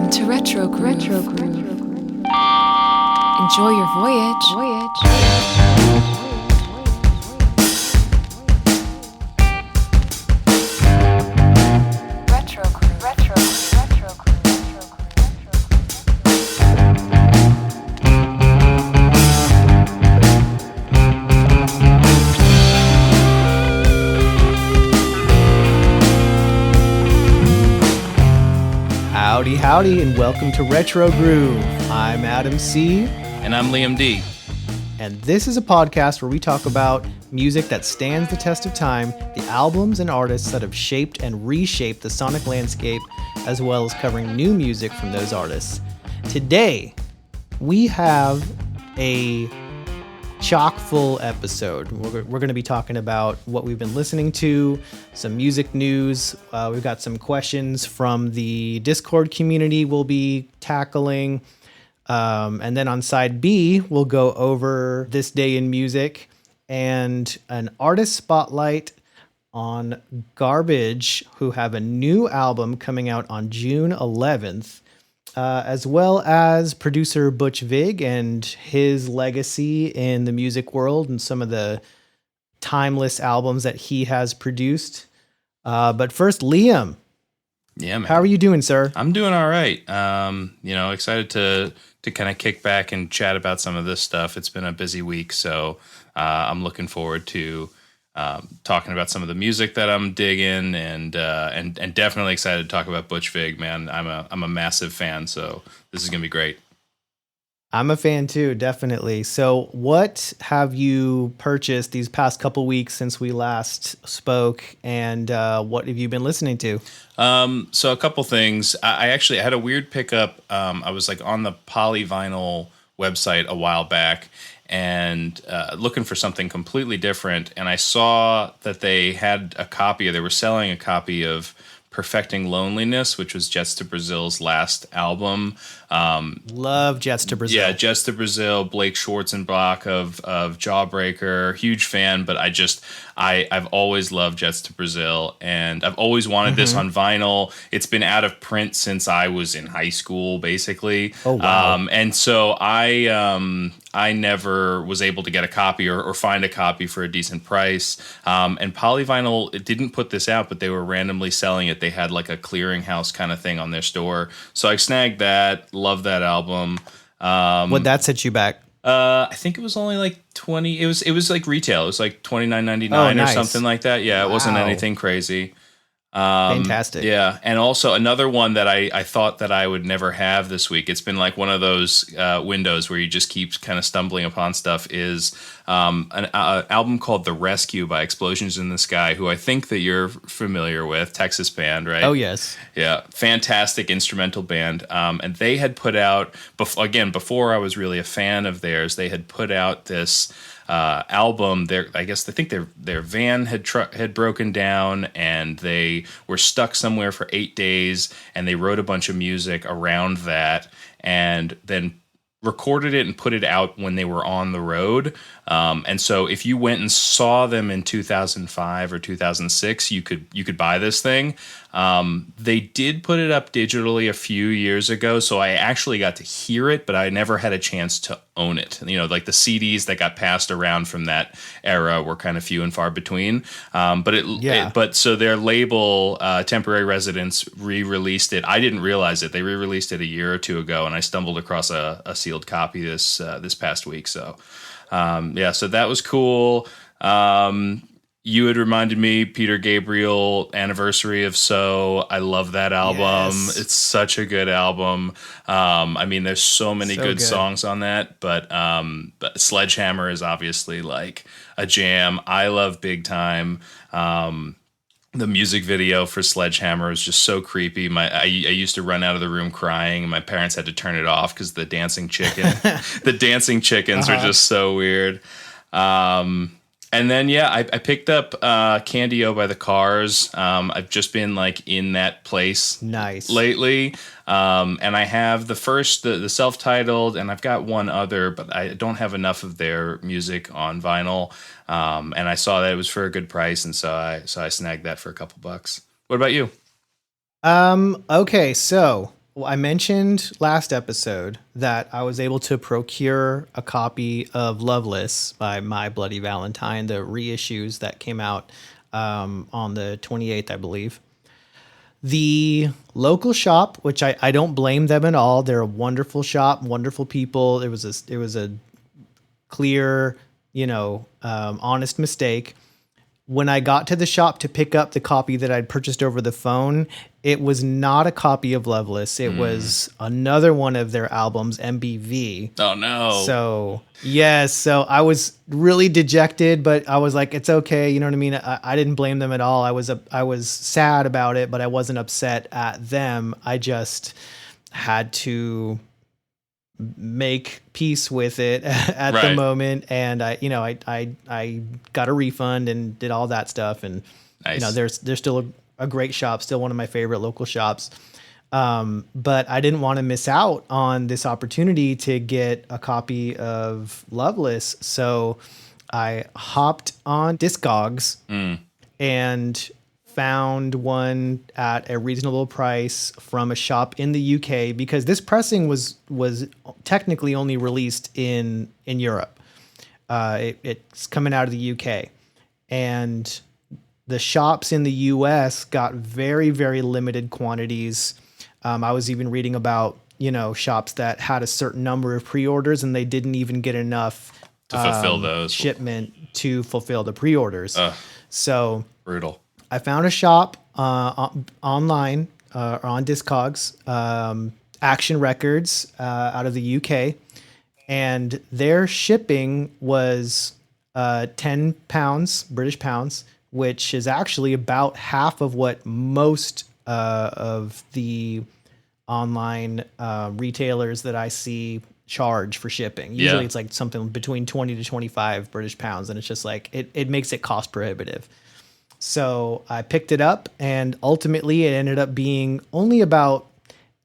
Welcome to Retro Groove. Enjoy your voyage. Howdy, and welcome to Retro Groove. I'm Adam C. And I'm Liam D. And this is a podcast where we talk about music that stands the test of time, the albums and artists that have shaped and reshaped the sonic landscape, as well as covering new music from those artists. Today, we have a chock-full episode. We're going to be talking about what we've been listening to, some music news. We've got some questions from the Discord community we'll be tackling. And then on side B, we'll go over this day in music and an artist spotlight on Garbage, who have a new album coming out on June 11th. As well as producer Butch Vig and his legacy in the music world and some of the timeless albums that he has produced. But first, Liam. Yeah, man. How are you doing, sir? I'm doing all right. Excited to kind of kick back and chat about some of this stuff. It's been a busy week, so I'm looking forward to talking about some of the music that I'm digging, and definitely excited to talk about Butch Vig, man. I'm a massive fan, so this is gonna be great. I'm a fan too, definitely. So what have you purchased these past couple weeks since we last spoke, and what have you been listening to? So a couple things. I actually had a weird pickup. I was like on the Polyvinyl website a while back, and looking for something completely different, and I saw that they had a copy, or they were selling a copy of Perfecting Loneliness, which was Jets to Brazil's last album. Love Jets to Brazil. Yeah, Jets to Brazil, Blake Schwarzenbach of Jawbreaker, huge fan, but I've always loved Jets to Brazil, and I've always wanted this on vinyl. It's been out of print since I was in high school, basically. Oh, wow. And so I never was able to get a copy or find a copy for a decent price. And Polyvinyl, it didn't put this out, but they were randomly selling it. They had like a clearinghouse kind of thing on their store. So I snagged that. Love that album. Would that set you back? I think it was only like 20. It was like retail. It was like $29.99 or something like that. Yeah, it wasn't anything crazy. Fantastic. Yeah, and also another one that I thought that I would never have this week. It's been like one of those windows where you just keep kind of stumbling upon stuff. Is an album called The Rescue by Explosions in the Sky, who I think that you're familiar with, Texas band, right? Oh yes. Yeah, fantastic instrumental band. And they had put out before I was really a fan of theirs. They had put out this album. I think their van had broken down, and they were stuck somewhere for 8 days, and they wrote a bunch of music around that, and then recorded it and put it out when they were on the road. And so if you went and saw them in 2005 or 2006, you could buy this thing. They did put it up digitally a few years ago, so I actually got to hear it, but I never had a chance to own it. You know, like the CDs that got passed around from that era were kind of few and far between. So their label, Temporary Residence, re-released it. I didn't realize it. They re-released it a year or two ago, and I stumbled across a sealed copy this past week. So, so that was cool. You had reminded me, Peter Gabriel, Anniversary of So. I love that album. Yes. It's such a good album. There's so many good songs on that, but Sledgehammer is obviously like a jam. I love Big Time. The music video for Sledgehammer is just so creepy. I used to run out of the room crying. My parents had to turn it off because the dancing chickens are just so weird. And then, I picked up Candy-O by the Cars. I've just been like in that place lately. And I have the self-titled, and I've got one other, but I don't have enough of their music on vinyl. And I saw that it was for a good price, and so I snagged that for a couple bucks. What about you? Okay, so Well, I mentioned last episode that I was able to procure a copy of Loveless by My Bloody Valentine, the reissues that came out on the 28th, I believe. The local shop, which I don't blame them at all. They're a wonderful shop, wonderful people. It was a clear, honest mistake. When I got to the shop to pick up the copy that I'd purchased over the phone, it was not a copy of Loveless. It was another one of their albums, MBV. Oh, no. So, yes. So I was really dejected, but I was like, it's okay. You know what I mean? I didn't blame them at all. I was sad about it, but I wasn't upset at them. I just had to make peace with it at the moment, and I got a refund and did all that stuff, and nice. There's still a great shop, still one of my favorite local shops, but I didn't want to miss out on this opportunity to get a copy of Loveless, so I hopped on Discogs and found one at a reasonable price from a shop in the UK, because this pressing was technically only released in Europe. It's coming out of the UK, and the shops in the US got very, very limited quantities. I was even reading about, shops that had a certain number of pre-orders and they didn't even get enough to fulfill those shipment to fulfill the pre-orders. So brutal. I found a shop online or on Discogs, Action Records out of the UK, and their shipping was £10, British pounds, which is actually about half of what most of the online retailers that I see charge for shipping. Usually it's like something between 20 to 25 British pounds, and it's just like it makes it cost prohibitive. So I picked it up, and ultimately it ended up being only about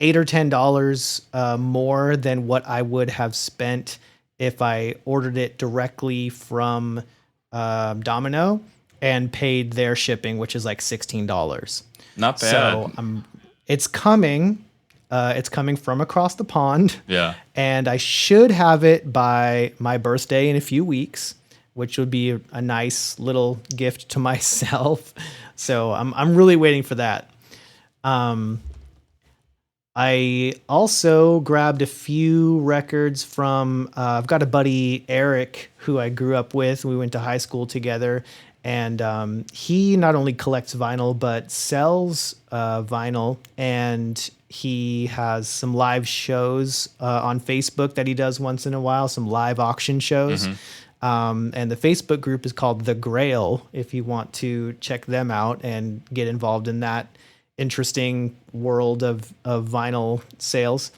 $8 or $10 more than what I would have spent if I ordered it directly from Domino and paid their shipping, which is like $16. Not bad. So it's coming. It's coming from across the pond. Yeah. And I should have it by my birthday in a few weeks, which would be a nice little gift to myself. So I'm really waiting for that. I also grabbed a few records from, I've got a buddy, Eric, who I grew up with. We went to high school together, and he not only collects vinyl, but sells vinyl, and he has some live shows on Facebook that he does once in a while, some live auction shows. And the Facebook group is called The Grail, if you want to check them out and get involved in that interesting world of vinyl sales.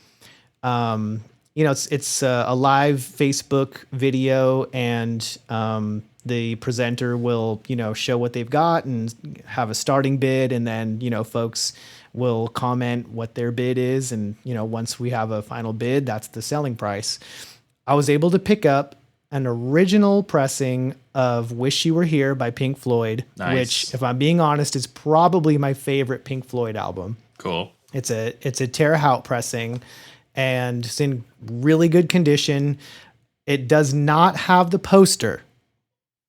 It's a live Facebook video, and the presenter will, show what they've got and have a starting bid, and then, folks will comment what their bid is, and, once we have a final bid, that's the selling price. I was able to pick up an original pressing of Wish You Were Here by Pink Floyd, which, if I'm being honest, is probably my favorite Pink Floyd album. Cool. It's a Terre Haute pressing, and it's in really good condition. It does not have the poster.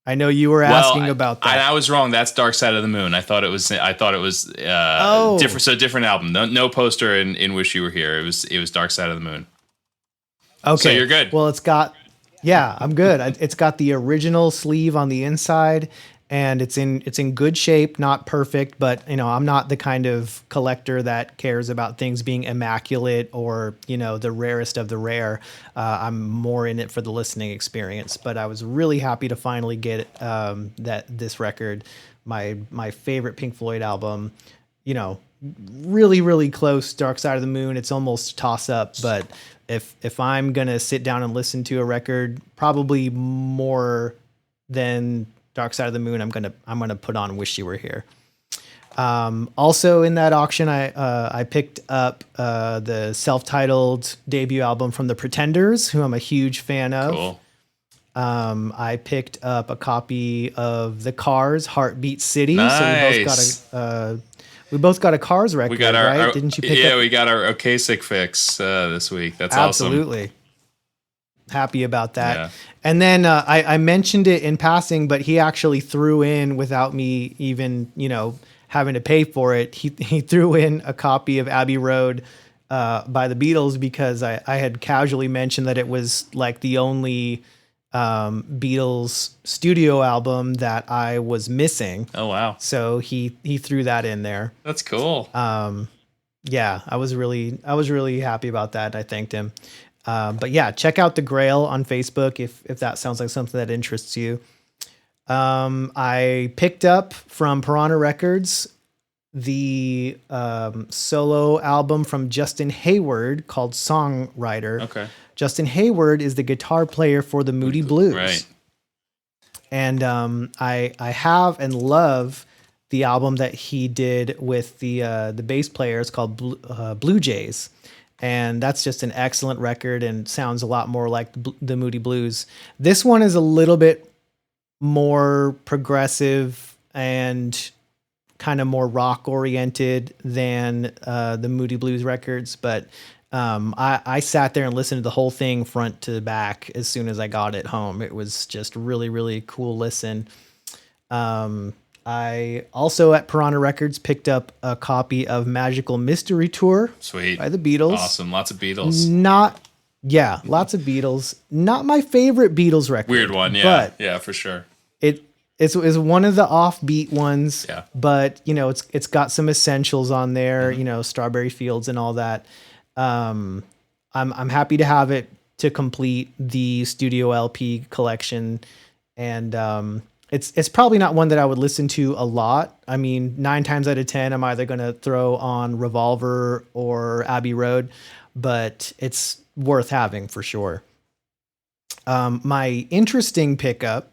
I know you were asking about that. I was wrong. That's Dark Side of the Moon. I thought it was different. So different album. No poster in Wish You Were Here. It was Dark Side of the Moon. Okay. So you're good. Well, yeah, I'm good. It's got the original sleeve on the inside, and it's in good shape, not perfect, but I'm not the kind of collector that cares about things being immaculate or the rarest of the rare. I'm more in it for the listening experience. But I was really happy to finally get this record, my favorite Pink Floyd album. Really, really close. Dark Side of the Moon. It's almost toss up, but if I'm gonna sit down and listen to a record, probably more than Dark Side of the Moon, I'm gonna put on Wish You Were Here. Also in that auction, I picked up the self-titled debut album from the Pretenders, who I'm a huge fan of. Cool. I picked up a copy of The Cars' Heartbeat City. Nice. So we both got We both got a Cars record, We got right? Didn't you pick up? we got our Okasic fix this week. That's Absolutely. Happy about that. Yeah. And then I mentioned it in passing, but he actually threw in, without me even, having to pay for it, he threw in a copy of Abbey Road by the Beatles, because I had casually mentioned that it was like the only Beatles studio album that I was missing. Oh, wow. So he threw that in there. That's cool. Yeah, I was really happy about that. I thanked him. But yeah, check out the Grail on Facebook if that sounds like something that interests you. I picked up from Piranha Records the solo album from Justin Hayward called Songwriter. Okay. Justin Hayward is the guitar player for the Moody Blues. Right. And I have and love the album that he did with the bass player. It's called Blue Jays. And that's just an excellent record and sounds a lot more like the Moody Blues. This one is a little bit more progressive and kind of more rock oriented than the Moody Blues records. But I sat there and listened to the whole thing front to back as soon as I got it home. It was just really, really cool listen. I also at Piranha Records picked up a copy of Magical Mystery Tour. Sweet. By the Beatles. Awesome. Lots of Beatles. Lots of Beatles. Not my favorite Beatles record. Weird one. Yeah. But yeah, for sure. It's one of the offbeat ones. Yeah. But it's got some essentials on there, Strawberry Fields and all that. I'm happy to have it to complete the studio LP collection. And it's probably not one that I would listen to a lot. I mean, 9 times out of 10, I'm either going to throw on Revolver or Abbey Road, but it's worth having for sure. My interesting pickup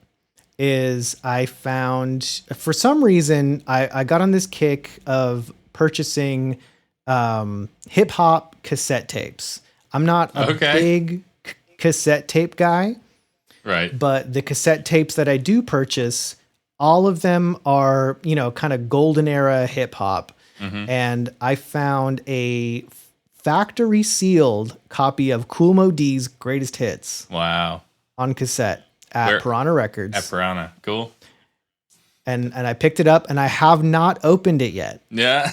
is I found, for some reason, I got on this kick of purchasing hip hop cassette tapes. I'm not a big cassette tape guy. Right. But the cassette tapes that I do purchase, all of them are, kind of golden era hip hop. Mm-hmm. And I found a factory sealed copy of Kool Moe Dee's Greatest Hits. Wow. On cassette at Piranha Records. At Piranha. Cool. And I picked it up and I have not opened it yet. Yeah.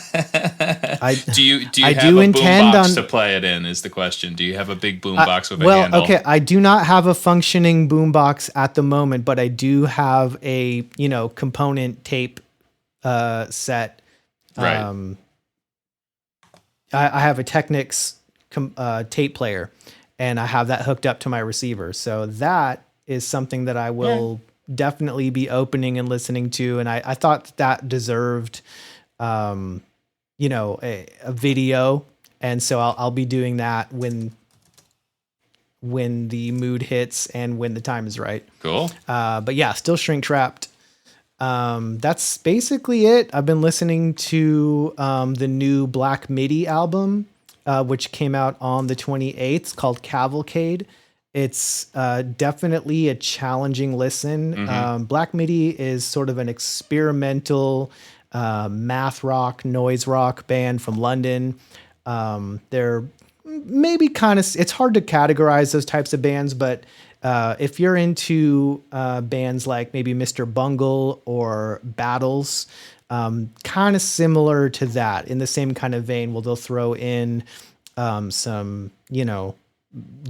Do you I have do a intend boombox on to play it in is the question. Do you have a big boombox with a handle? Well, okay, I do not have a functioning boombox at the moment, but I do have a, component tape set. Right. I have a Technics tape player and I have that hooked up to my receiver. So that is something that I will definitely be opening and listening to. And I thought that deserved, a video. And so I'll be doing that when the mood hits and when the time is right. Cool. But yeah, still Shrink Trapped. That's basically it. I've been listening to the new Black Midi album, which came out on the 28th, called Cavalcade. It's definitely a challenging listen. Mm-hmm. Black Midi is sort of an experimental math rock, noise rock band from London. They're maybe kind of, it's hard to categorize those types of bands, but if you're into bands like maybe Mr. Bungle or Battles, kind of similar to that, in the same kind of vein, they'll throw in some,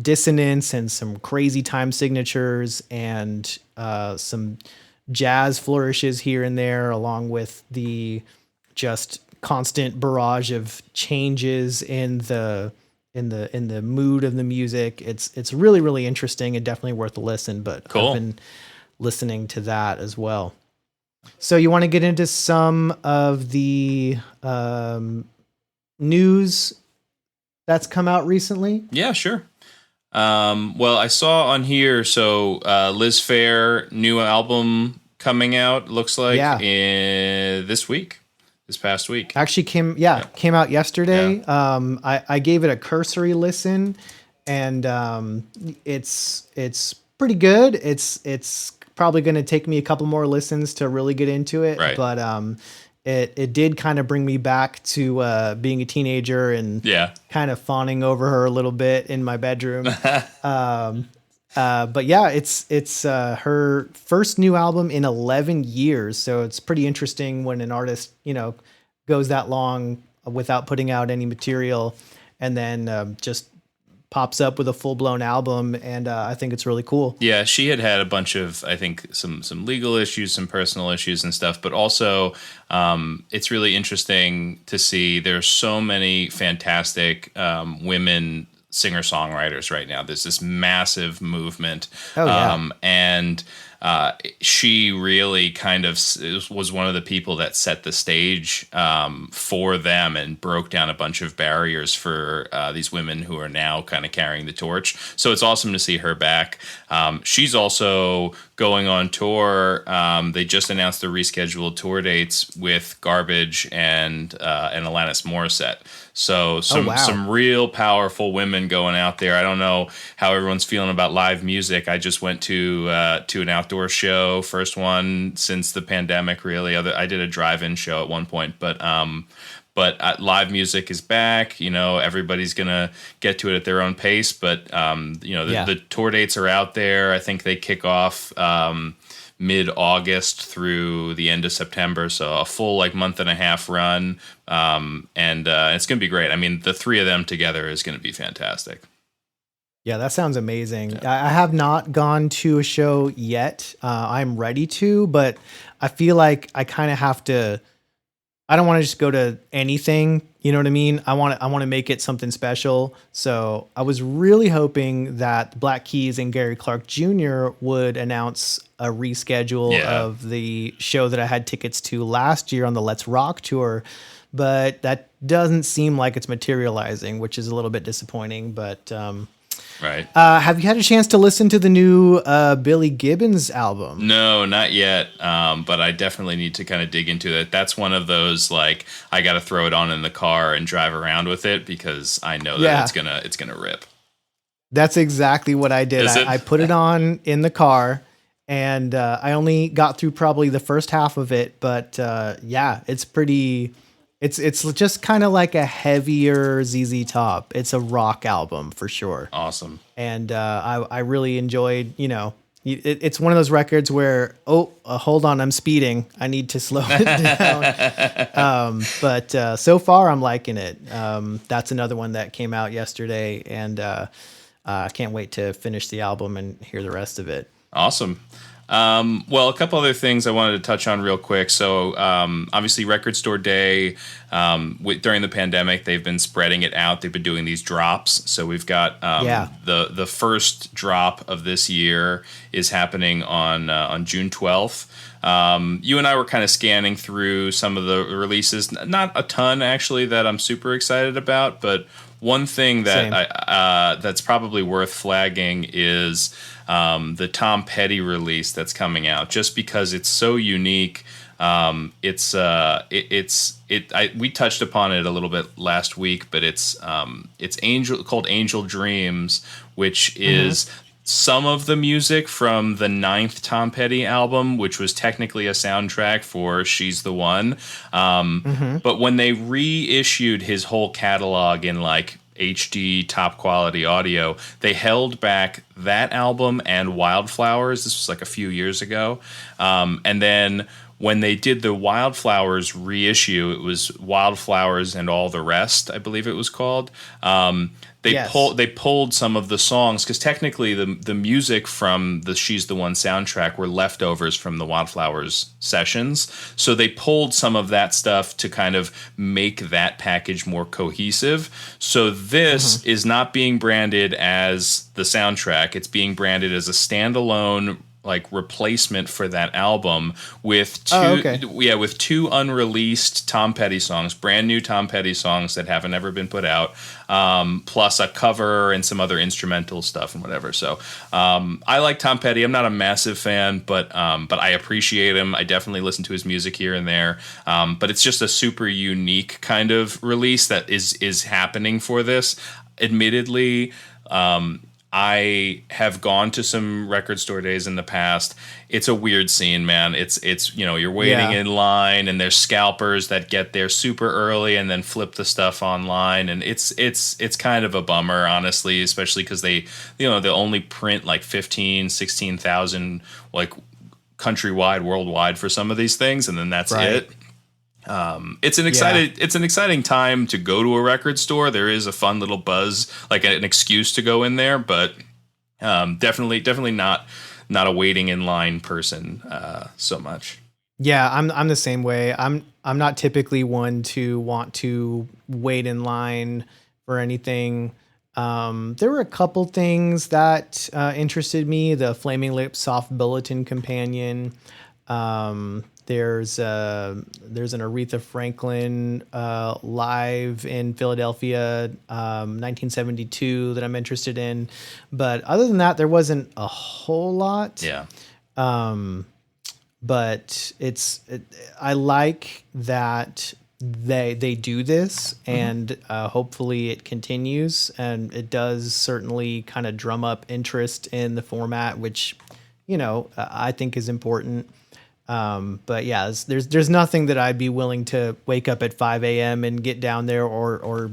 dissonance and some crazy time signatures and some jazz flourishes here and there, along with the just constant barrage of changes in the mood of the music. It's really, really interesting and definitely worth a listen, but cool. I've been listening to that as well. So you want to get into some of the news that's come out recently? Yeah, sure. Well, I saw on here, so Liz Phair new album coming out, looks like, this past week. Actually came out yesterday. Yeah. I gave it a cursory listen, and it's pretty good. It's probably going to take me a couple more listens to really get into it, right. But it did kind of bring me back to being a teenager and kind of fawning over her a little bit in my bedroom. But yeah, it's her first new album in 11 years. So it's pretty interesting when an artist, goes that long without putting out any material and then just pops up with a full-blown album, and I think it's really cool. Yeah, she had a bunch of, I think, some legal issues, some personal issues and stuff, but also it's really interesting to see there's so many fantastic women singer-songwriters right now. There's this massive movement. Oh, yeah. And she really kind of was one of the people that set the stage for them and broke down a bunch of barriers for these women who are now kind of carrying the torch. So it's awesome to see her back. She's also going on tour. They just announced the rescheduled tour dates with Garbage and Alanis Morissette. So some real powerful women going out there. I don't know how everyone's feeling about live music. I just went to an outdoor show, first one since the pandemic. Really, I did a drive-in show at one point, but live music is back. Everybody's gonna get to it at their own pace. But the tour dates are out there. I think they kick off mid-August through the end of September, so a full month and a half run, and it's gonna be great. I mean, the three of them together is gonna be fantastic. Yeah, that sounds amazing. Yeah. I have not gone to a show yet. I'm ready to, but I feel like I kind of have to. I don't want to just go to anything. You know what I mean? I want to make it something special. So I was really hoping that Black Keys and Gary Clark Jr. would announce a reschedule of the show that I had tickets to last year on the Let's Rock tour, but that doesn't seem like it's materializing, which is a little bit disappointing. But right. Have you had a chance to listen to the new Billy Gibbons album? No, not yet. But I definitely need to kind of dig into it. That's one of those I got to throw it on in the car and drive around with it because I know that it's gonna rip. That's exactly what I did. I put it on in the car, and I only got through probably the first half of it. But it's pretty. It's just kind of like a heavier ZZ Top. It's a rock album for sure. Awesome. And I really enjoyed, it's one of those records where, hold on, I'm speeding. I need to slow it down. But so far I'm liking it. That's another one that came out yesterday, and I can't wait to finish the album and hear the rest of it. Awesome. Well, a couple other things I wanted to touch on real quick. So, obviously Record Store Day, during the pandemic, they've been spreading it out. They've been doing these drops. So we've got, the first drop of this year is happening on June 12th. You and I were kind of scanning through some of the releases, not a ton actually that I'm super excited about, but one thing that that's probably worth flagging is the Tom Petty release that's coming out, just because it's so unique. We touched upon it a little bit last week, but it's called Angel Dreams, which is some of the music from the 9th Tom Petty album, which was technically a soundtrack for She's the One. But when they reissued his whole catalog in HD top quality audio, they held back that album and Wildflowers. This was a few years ago. And then when they did the Wildflowers reissue, it was Wildflowers and All the Rest, I believe it was called. They pulled some of the songs, because technically the music from the She's the One soundtrack were leftovers from the Wildflowers sessions. So they pulled some of that stuff to kind of make that package more cohesive. So this is not being branded as the soundtrack. It's being branded as a standalone replacement for that album with two unreleased Tom Petty songs, brand new Tom Petty songs that haven't ever been put out, plus a cover and some other instrumental stuff and whatever. So I like Tom Petty. I'm not a massive fan, but I appreciate him. I definitely listen to his music here and there. But it's just a super unique kind of release that is happening for this. Admittedly, I have gone to some record store days in the past. It's a weird scene, man. It's you're waiting in line and there's scalpers that get there super early and then flip the stuff online, and it's kind of a bummer, honestly, especially because they only print like 16,000 like countrywide, worldwide for some of these things, and then that's it. It's an exciting time to go to a record store. There is a fun little buzz, like an excuse to go in there, but definitely not a waiting in line person so much. Yeah, I'm the same way. I'm not typically one to want to wait in line for anything. There were a couple things that interested me. The Flaming Lips Soft Bulletin Companion. There's an Aretha Franklin live in Philadelphia, 1972 that I'm interested in. But other than that, there wasn't a whole lot. Yeah. But I like that they do this, and hopefully it continues, and it does certainly kind of drum up interest in the format, which I think is important. But yeah, there's nothing that I'd be willing to wake up at 5 a.m. and get down there or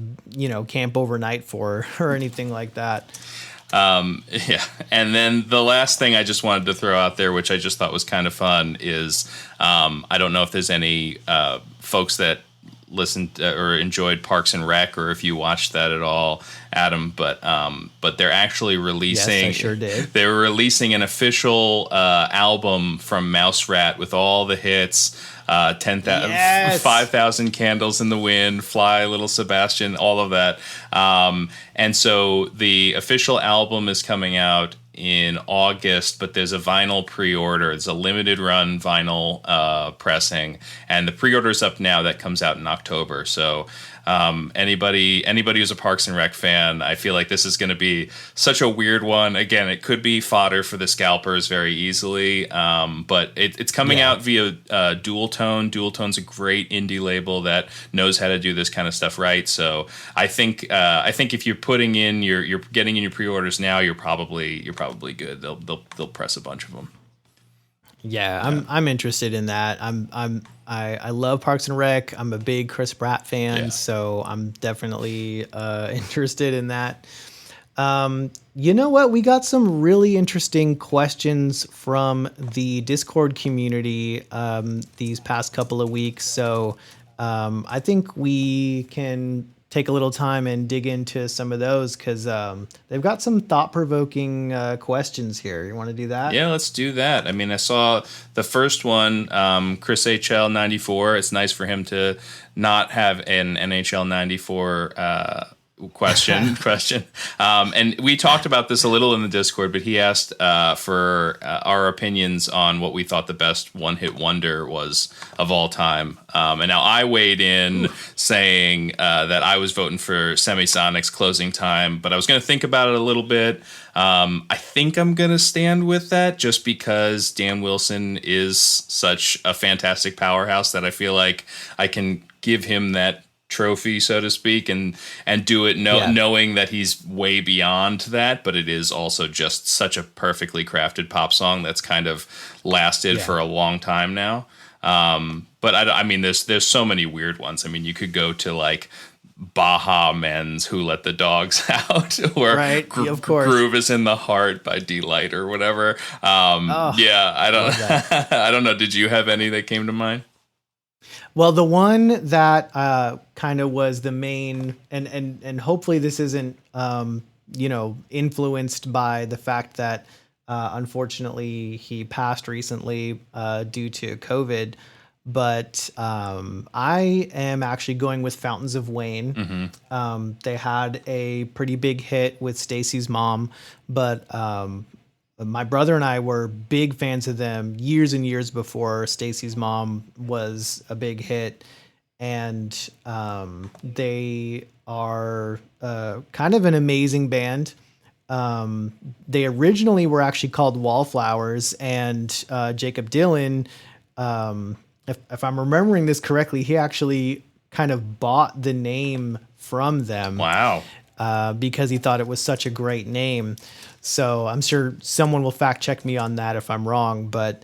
camp overnight for or anything like that. Yeah. And then the last thing I just wanted to throw out there, which I just thought was kind of fun, is I don't know if there's any folks that listened or enjoyed Parks and Rec, or if you watched that at all, Adam, but they're actually releasing. Yes, I sure did. They were releasing an official album from Mouse Rat with all the hits. 5,000 Candles in the Wind, Fly, Little Sebastian, all of that. And so the official album is coming out in August, but there's a vinyl pre-order. It's a limited run vinyl pressing, and the pre-order is up now. That comes out in October. So anybody who's a Parks and Rec fan, I feel like this is going to be such a weird one. Again, it could be fodder for the scalpers very easily, but it's coming out via Dual Tone. Dual Tone's a great indie label that knows how to do this kind of stuff right. So I think if you're putting in you're getting in your pre-orders now, you're probably good. They'll press a bunch of them. Yeah, I'm interested in that. I love Parks and Rec. I'm a big Chris Pratt fan, so I'm definitely interested in that. You know what? We got some really interesting questions from the Discord community these past couple of weeks, so I think we can take a little time and dig into some of those, because they've got some thought-provoking questions here. You want to do that? Yeah, let's do that. I mean, I saw the first one, Chris HL 94. It's nice for him to not have an NHL 94 question. And we talked about this a little in the Discord, but he asked for our opinions on what we thought the best one-hit wonder was of all time. And now I weighed in saying that I was voting for Semisonic's Closing Time, but I was going to think about it a little bit. I think I'm going to stand with that just because Dan Wilson is such a fantastic powerhouse that I feel like I can give him that trophy, so to speak, and do it knowing that he's way beyond that, but it is also just such a perfectly crafted pop song that's kind of lasted for a long time now. But I mean, there's so many weird ones. I mean, you could go to like Baha Men's Who Let the Dogs Out, or of course, Groove Is in the Heart by D-Light or whatever. I don't know. Did you have any that came to mind? Well, the one that kind of was the main, and hopefully this isn't influenced by the fact that unfortunately he passed recently due to COVID, but I am actually going with Fountains of Wayne. Mm-hmm. They had a pretty big hit with Stacy's Mom, but my brother and I were big fans of them years and years before Stacy's Mom was a big hit. And they are kind of an amazing band. They originally were actually called Wallflowers, and Jacob Dylan, if I'm remembering this correctly, he actually kind of bought the name from them. Wow. because he thought it was such a great name. So I'm sure someone will fact check me on that if I'm wrong, but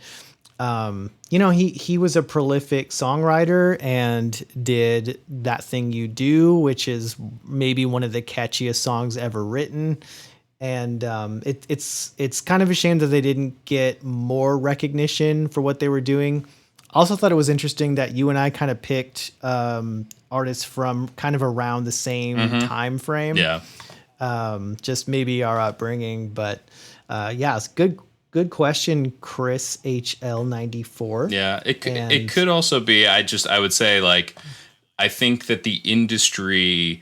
he was a prolific songwriter and did That Thing You Do, which is maybe one of the catchiest songs ever written. And it's kind of a shame that they didn't get more recognition for what they were doing. Also thought it was interesting that you and I kind of picked artists from kind of around the same time frame. Yeah. Just maybe our upbringing, but it's good question, Chris HL94. Yeah, it could also be. I would say, like, I think that the industry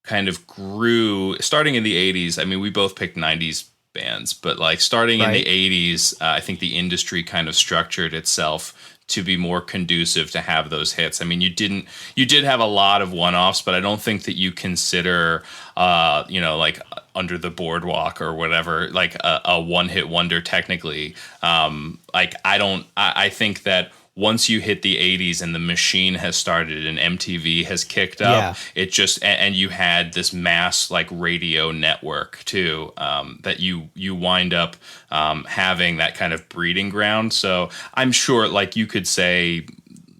kind of grew starting in the 80s. I mean, we both picked 90s bands, but like starting in the 80s, I think the industry kind of structured itself to be more conducive to have those hits. I mean, you did have a lot of one-offs, but I don't think that you consider, like Under the Boardwalk or whatever, like a one-hit wonder technically. I think that once you hit the 80s and the machine has started and MTV has kicked up, it just, and you had this mass like radio network too, that you wind up having that kind of breeding ground. So I'm sure, like, you could say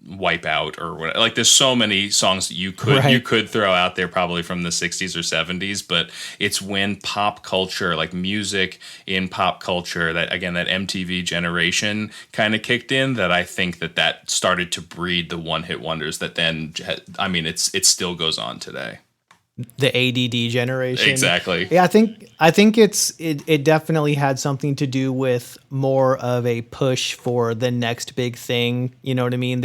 Wipeout or whatever. Like, there's so many songs that you could throw out there probably from the 60s or 70s, but it's when pop culture, like music in pop culture, that MTV generation kind of kicked in, that I think that started to breed the one-hit wonders that then, I mean, it still goes on today. The ADD generation. Exactly. Yeah, I think it definitely had something to do with more of a push for the next big thing. You know what I mean?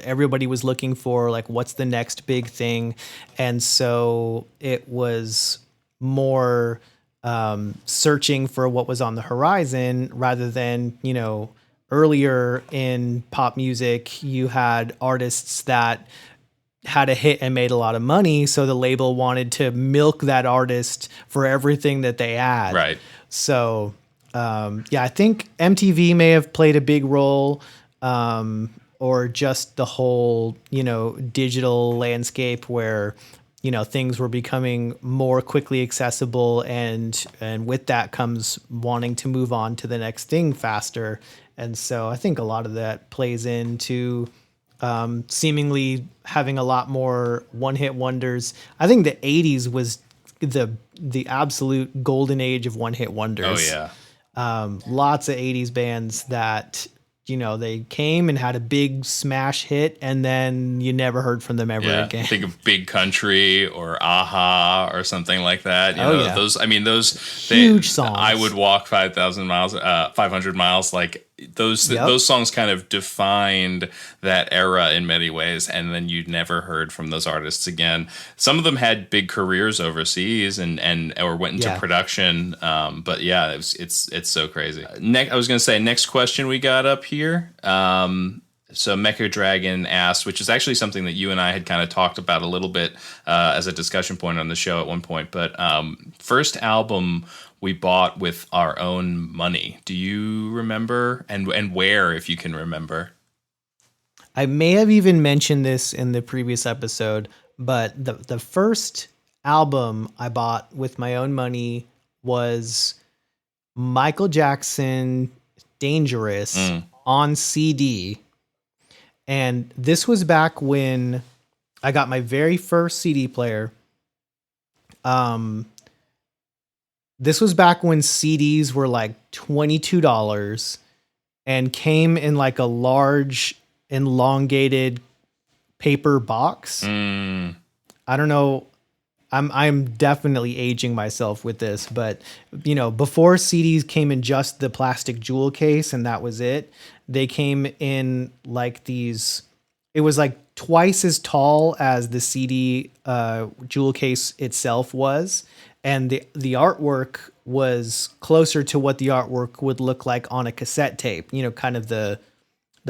Everybody was looking for, like, what's the next big thing? And so it was more searching for what was on the horizon rather than, earlier in pop music, you had artists that had a hit and made a lot of money, so the label wanted to milk that artist for everything that they had. Right. So, I think MTV may have played a big role, or just the whole, digital landscape where, things were becoming more quickly accessible, and with that comes wanting to move on to the next thing faster. And so I think a lot of that plays into seemingly having a lot more one-hit wonders. I think the 80s was the absolute golden age of one-hit wonders. Oh yeah. Lots of 80s bands that, they came and had a big smash hit, and then you never heard from them ever again. Think of Big Country or Aha or something like that. Those huge songs. I Would Walk 5,000 miles, 500 miles. Like, those songs kind of defined that era in many ways, and then you never heard from those artists again. Some of them had big careers overseas or went into production. But yeah, it's so crazy. I was going to say, next question we got up here. So Mecha Dragon asked, which is actually something that you and I had kind of talked about a little bit as a discussion point on the show at one point. But first album we bought with our own money. Do you remember? And where, if you can remember? I may have even mentioned this in the previous episode, but the first album I bought with my own money was Michael Jackson Dangerous on CD. And this was back when I got my very first CD player. This was back when CDs were like $22 and came in like a large elongated paper box. I don't know. I'm definitely aging myself with this, but before CDs came in just the plastic jewel case and that was it, they came in like these, it was like twice as tall as the CD jewel case itself was. And the artwork was closer to what the artwork would look like on a cassette tape, kind of the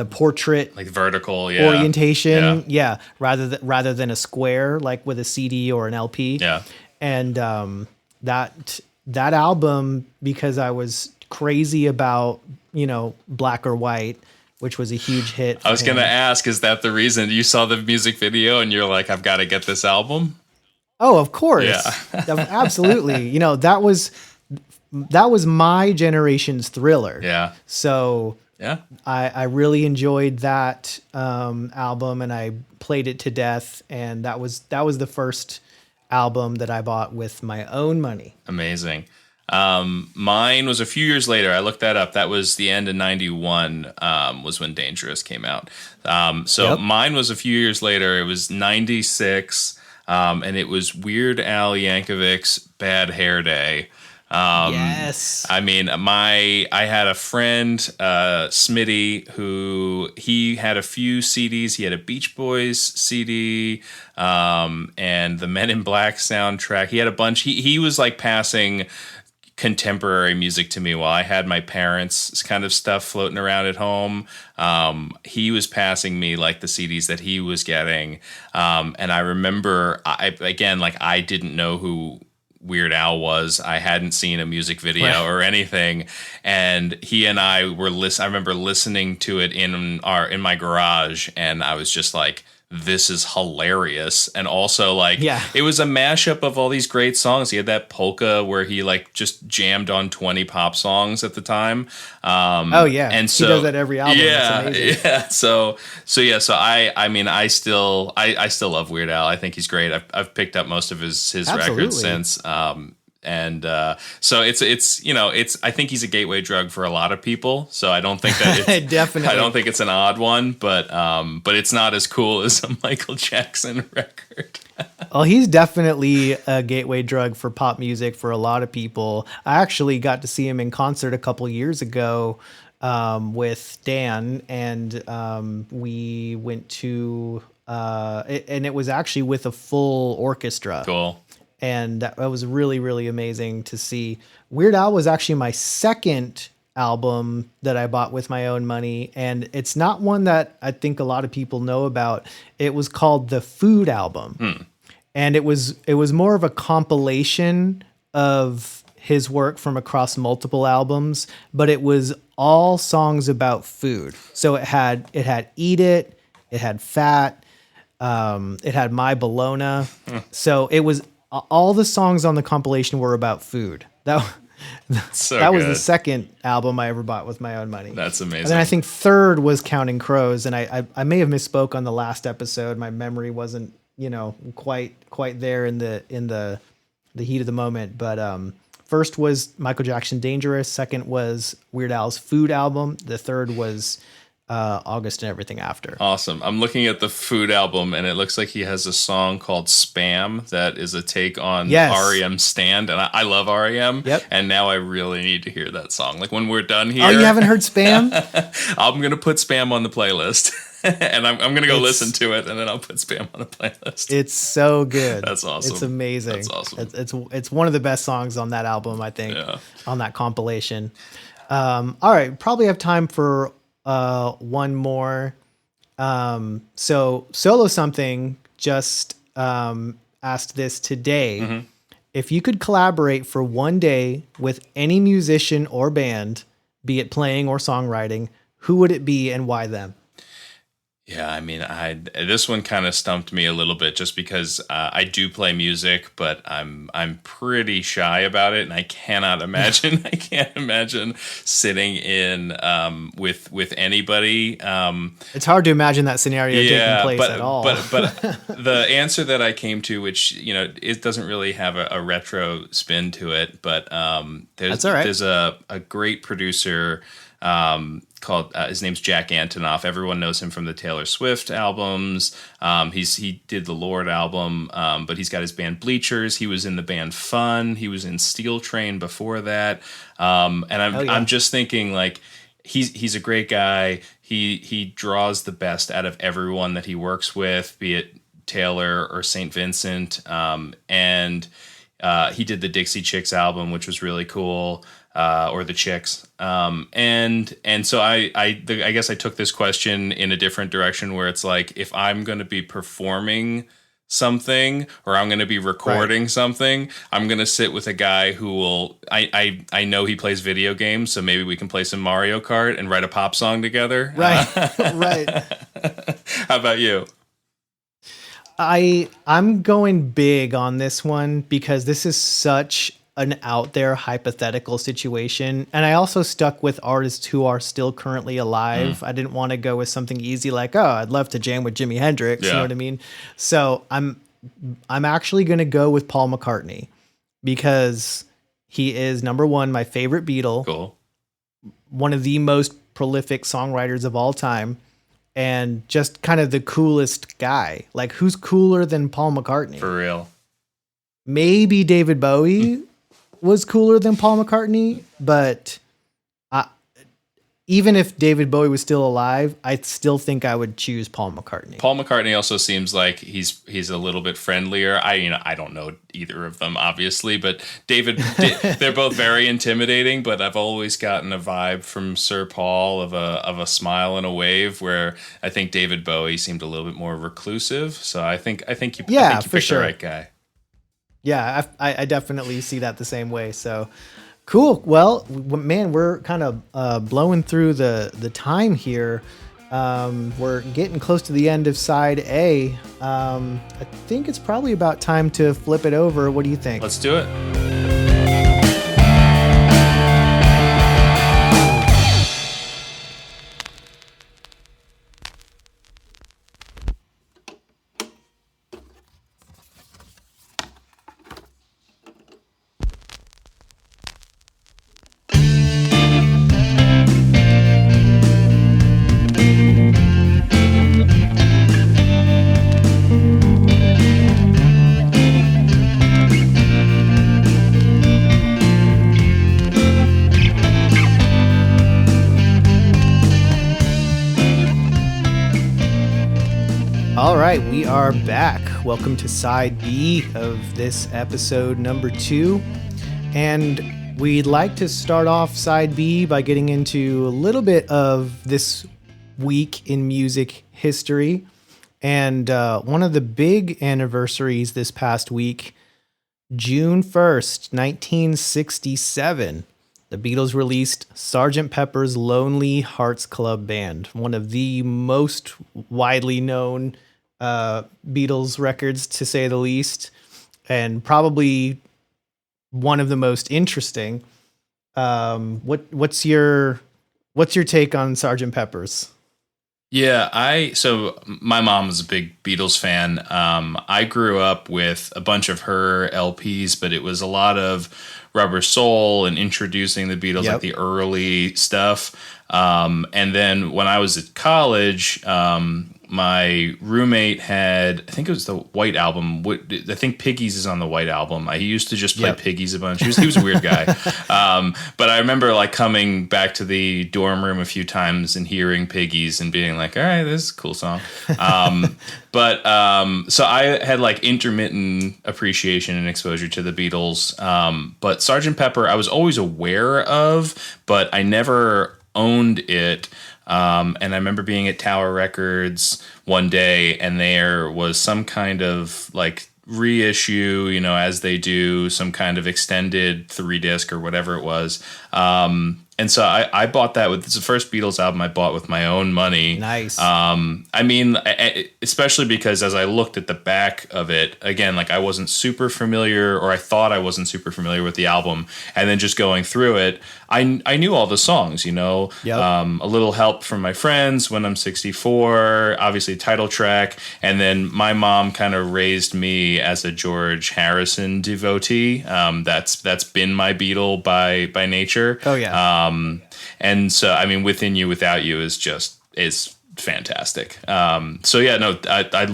portrait, like vertical orientation. Yeah. Rather than a square, like with a CD or an LP. Yeah. And that album, because I was crazy about, Black or White, which was a huge hit. I was going to ask, is that the reason you saw the music video and you're like, I've got to get this album? Oh, of course. Yeah. Absolutely. You know, that was my generation's Thriller. Yeah. So Yeah. I really enjoyed that album, and I played it to death. And that was the first album that I bought with my own money. Amazing. Mine was a few years later. I looked that up. That was the end of 91, was when Dangerous came out. So mine was a few years later. It was 96. And it was Weird Al Yankovic's Bad Hair Day. Yes. I mean, I had a friend, Smitty, who he had a few CDs. He had a Beach Boys CD, and the Men in Black soundtrack. He had a bunch. He was like passing contemporary music to me while I had my parents' kind of stuff floating around at home. He was passing me like the CDs that he was getting. And I remember I didn't know who Weird Al was. I hadn't seen a music video or anything. And he and I were I remember listening to it in my garage, and I was just like, this is hilarious. And also, like, it was a mashup of all these great songs. He had that polka where he like just jammed on 20 pop songs at the time. And so he does that every album. Yeah. So I mean, I still love Weird Al. I think he's great. I've picked up most of his records since. So it's you know, I think he's a gateway drug for a lot of people. So I don't think that it's definitely. I don't think it's an odd one, but it's not as cool as a Michael Jackson record. Well, he's definitely a gateway drug for pop music for a lot of people. I actually got to see him in concert a couple years ago with Dan, and we went to and it was actually with a full orchestra. Cool. And that was really, really amazing to see. Weird Al was actually my second album that I bought with my own money, and it's not one that I think a lot of people know about. It was called the Food Album, and it was more of a compilation of his work from across multiple albums, but it was all songs about food. So it had Eat It, it had Fat, it had My Bologna. So it was all the songs on the compilation were about food. That was the second album I ever bought with my own money. That's amazing. And then I think third was Counting Crows, and I may have misspoke on the last episode. My memory wasn't, quite there in the heat of the moment. But first was Michael Jackson Dangerous. Second was Weird Al's Food album. The third was August and Everything After. Awesome. I'm looking at the Food album, and it looks like he has a song called Spam that is a take on REM's Stand, and I love REM. Yep. And now I really need to hear that song. Like when we're done here. Oh, you haven't heard Spam? I'm gonna put Spam on the playlist, and I'm gonna go listen to it, and then I'll put Spam on the playlist. It's so good. That's awesome. It's amazing. That's awesome. It's one of the best songs on that album, I think. On that compilation. All right, probably have time for one more. So Solo Something just asked this today. Mm-hmm. If you could collaborate for one day with any musician or band, be it playing or songwriting, who would it be and why them? Yeah, I mean, this one kind of stumped me a little bit just because I do play music, but I'm pretty shy about it, and I can't imagine sitting in with anybody. It's hard to imagine that scenario taking place at all. But the answer that I came to, which it doesn't really have a retro spin to it, but there's a great producer called his name's Jack Antonoff. Everyone knows him from the Taylor Swift albums. He did the Lorde album, but he's got his band Bleachers. He was in the band Fun. He was in Steel Train before that. I'm just thinking, like, he's a great guy. He draws the best out of everyone that he works with, be it Taylor or St. Vincent. And he did the Dixie Chicks album, which was really cool. Or the Chicks. And so I guess I took this question in a different direction, where it's like, if I'm going to be performing something or I'm going to be recording something, I'm going to sit with a guy who will, I know he plays video games, so maybe we can play some Mario Kart and write a pop song together. Right. Right. How about you? I'm going big on this one because this is such an out there hypothetical situation. And I also stuck with artists who are still currently alive. I didn't want to go with something easy like, oh, I'd love to jam with Jimi Hendrix. Yeah. You know what I mean? So I'm actually going to go with Paul McCartney because he is number one, my favorite Beatle, Cool. one of the most prolific songwriters of all time, and just kind of the coolest guy. Like, who's cooler than Paul McCartney? For real. Maybe David Bowie was cooler than Paul McCartney, but even if David Bowie was still alive, I still think I would choose Paul McCartney. Paul McCartney also seems like he's a little bit friendlier. I don't know either of them obviously, but they're both very intimidating. But I've always gotten a vibe from Sir Paul of a smile and a wave, where I think David Bowie seemed a little bit more reclusive. So I think you picked the right guy. Yeah, I definitely see that the same way. So cool. Well, man, we're kind of blowing through the time here. We're getting close to the end of side A. I think it's probably about time to flip it over. What do you think? Let's do it. All right, we are back. Welcome to side B of this episode number 2. And we'd like to start off side B by getting into a little bit of this week in music history. And one of the big anniversaries this past week, June 1st, 1967, the Beatles released Sgt. Pepper's Lonely Hearts Club Band, one of the most widely known Beatles records, to say the least, and probably one of the most interesting. What's your take on Sgt. Pepper's? Yeah, so my mom was a big Beatles fan. I grew up with a bunch of her LPs, but it was a lot of Rubber Soul and introducing the Beatles, like the early stuff. And then when I was at college, my roommate had, I think it was the White Album. I think Piggies is on the White Album. He used to just play Piggies a bunch. He was a weird guy. But I remember like coming back to the dorm room a few times and hearing Piggies and being like, all right, this is a cool song. So I had like intermittent appreciation and exposure to the Beatles. But Sgt. Pepper, I was always aware of, but I never owned it. And I remember being at Tower Records one day, and there was some kind of like reissue, as they do, some kind of extended 3-disc or whatever it was. And so I bought that it's the first Beatles album I bought with my own money. Nice. I mean, especially because as I looked at the back of it, again, like I wasn't super familiar, or I thought I wasn't super familiar with the album. And then just going through it, I knew all the songs, A Little Help from My Friends, When I'm 64, obviously title track. And then my mom kind of raised me as a George Harrison devotee. That's been my Beatle by nature. Oh, yeah. And so, I mean, Within You, Without You is fantastic. So yeah, no, I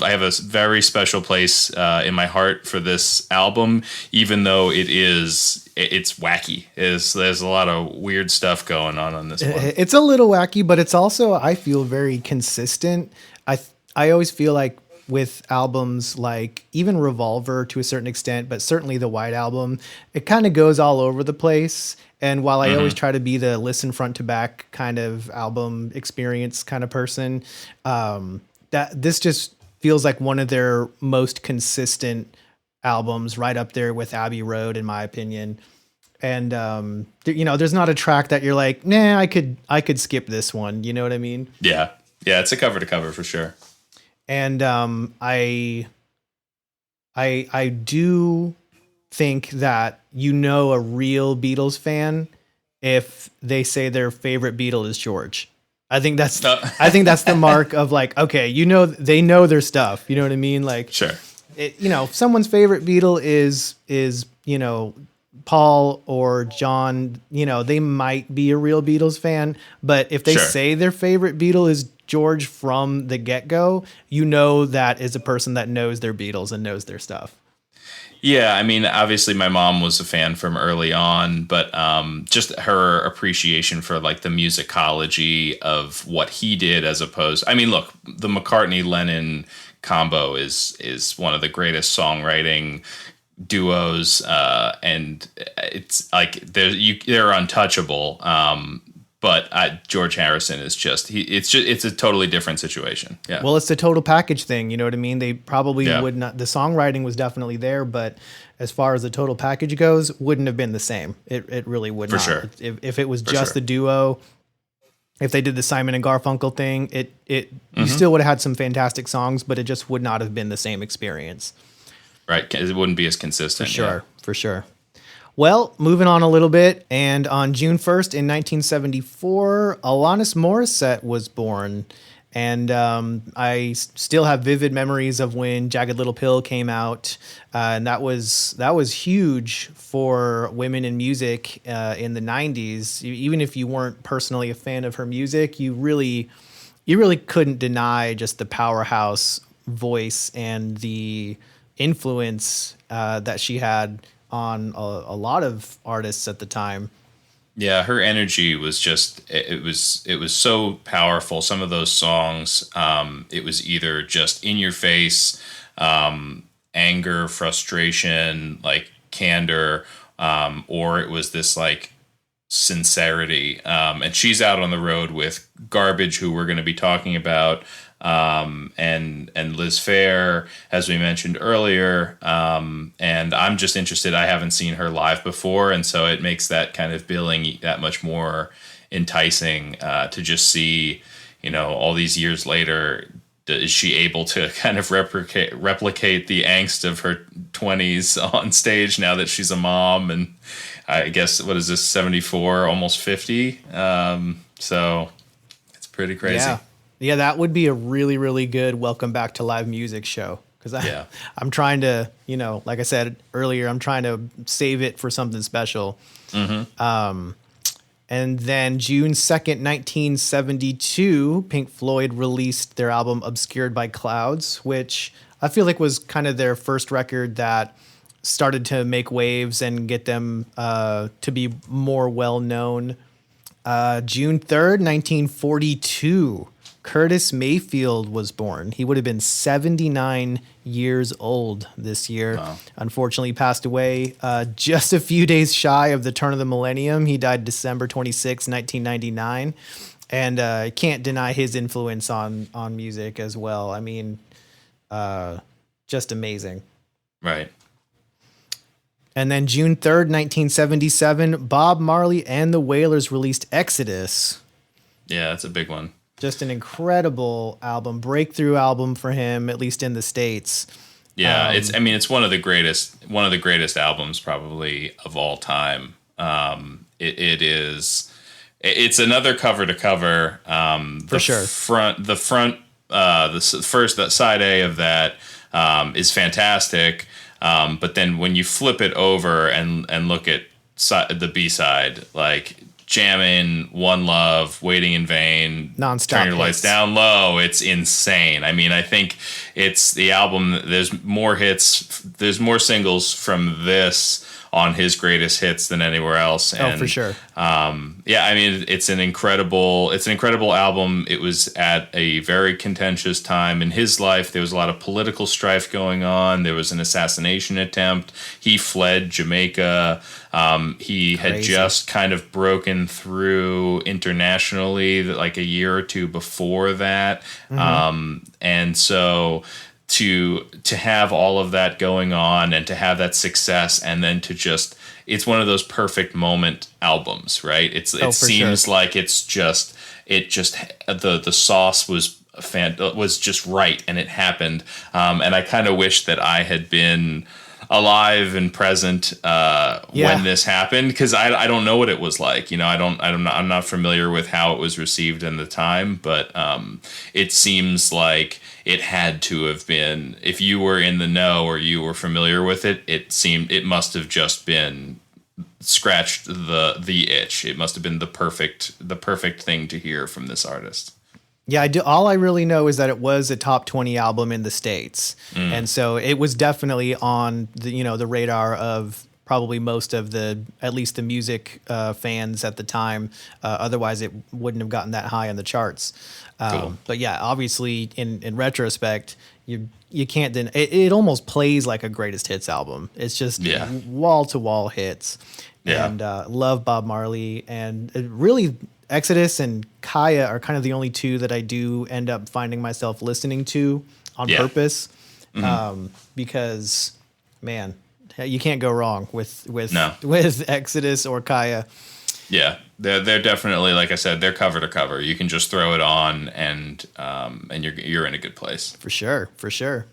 have a very special place in my heart for this album, even though it's wacky. There's a lot of weird stuff going on this one. It's a little wacky, but it's also, I feel, very consistent. I always feel like with albums like even Revolver to a certain extent, but certainly the White Album, it kind of goes all over the place. And while I always try to be the listen front to back kind of album experience kind of person, that this just feels like one of their most consistent albums, right up there with Abbey Road, in my opinion. And there's not a track that you're like, nah, I could skip this one. You know what I mean? Yeah, it's a cover to cover for sure. And I do think that a real Beatles fan if they say their favorite Beatle is George. I think that's the mark of like, okay, they know their stuff. You know what I mean? Like, Sure. If someone's favorite Beatle is Paul or John, they might be a real Beatles fan. But if they Sure. say their favorite Beatle is George from the get-go, that is a person that knows their Beatles and knows their stuff. Yeah, I mean, obviously my mom was a fan from early on, but just her appreciation for like the musicology of what he did as opposed. I mean, look, the McCartney-Lennon combo is one of the greatest songwriting duos, and it's like they're untouchable. But George Harrison is it's a totally different situation. Yeah. Well, it's the total package thing. You know what I mean? They probably Yeah. would not. The songwriting was definitely there, but as far as the total package goes, wouldn't have been the same. It really would For not. sure. If it was just sure. the duo, if they did the Simon and Garfunkel thing, you still would have had some fantastic songs, but it just would not have been the same experience. Right. It wouldn't be as consistent. For sure. Well, moving on a little bit, and on June 1st in 1974, Alanis Morissette was born. And I still have vivid memories of when Jagged Little Pill came out, and that was huge for women in music in the 90s. Even if you weren't personally a fan of her music, you really couldn't deny just the powerhouse voice and the influence that she had on a lot of artists at the time. Yeah, her energy was just it was so powerful. Some of those songs, it was either just in your face, anger, frustration, like candor, or it was this like sincerity. And she's out on the road with Garbage, who we're going to be talking about, and Liz Phair, as we mentioned earlier. And I'm just interested. I haven't seen her live before, and so it makes that kind of billing that much more enticing to just see, all these years later. Is she able to kind of replicate the angst of her 20s on stage now that she's a mom? And I guess, what is this, 74, almost 50? So it's pretty crazy. Yeah, that would be a really, really good Welcome Back to Live Music show. Because I'm trying to, like I said earlier, I'm trying to save it for something special. Mm-hmm. And then June 2nd, 1972, Pink Floyd released their album Obscured by Clouds, which I feel like was kind of their first record that started to make waves and get them to be more well-known. June 3rd, 1942, Curtis Mayfield was born. He would have been 79 years old this year. Wow. Unfortunately, he passed away just a few days shy of the turn of the millennium. He died December 26, 1999. And I can't deny his influence on music as well. I mean, just amazing. Right. And then June 3rd, 1977, Bob Marley and the Wailers released Exodus. Yeah, that's a big one. Just an incredible album, breakthrough album for him, at least in the States. Yeah, it's one of the greatest albums probably of all time. It's another cover to cover. For sure. The first side A of that is fantastic. But then when you flip it over and look at the B side, like Jammin', One Love, Waiting in Vain, Non-stop Turn Your Lights Down Low, it's insane. I mean, I think it's the album. There's more hits. There's more singles from this on his greatest hits than anywhere else. And, for sure. Yeah, I mean, it's an incredible album. It was at a very contentious time in his life. There was a lot of political strife going on. There was an assassination attempt. He fled Jamaica. He had just kind of broken through internationally like a year or two before that. Mm-hmm. And so to have all of that going on and to have that success and then to just, it's one of those perfect moment albums, right? It seems like the sauce was was just right, and it happened. And I kind of wish that I had been alive and present when this happened, because I don't know what it was like. I'm not familiar with how it was received in the time, but it seems like it had to have been, if you were in the know or you were familiar with it, it must have just been scratched the itch. It must have been the perfect thing to hear from this artist. Yeah, all I really know is that it was a top 20 album in the States. And so it was definitely on the radar of probably most of at least the music fans at the time. Otherwise it wouldn't have gotten that high on the charts. Cool. But yeah, obviously in retrospect, you can't it almost plays like a greatest hits album. It's just wall to wall hits. Yeah. And love Bob Marley, and it really Exodus and Kaya are kind of the only two that I do end up finding myself listening to on purpose. Because man, you can't go wrong with Exodus or Kaya. Yeah, they're definitely, like I said, they're cover to cover. You can just throw it on and you're in a good place. For sure.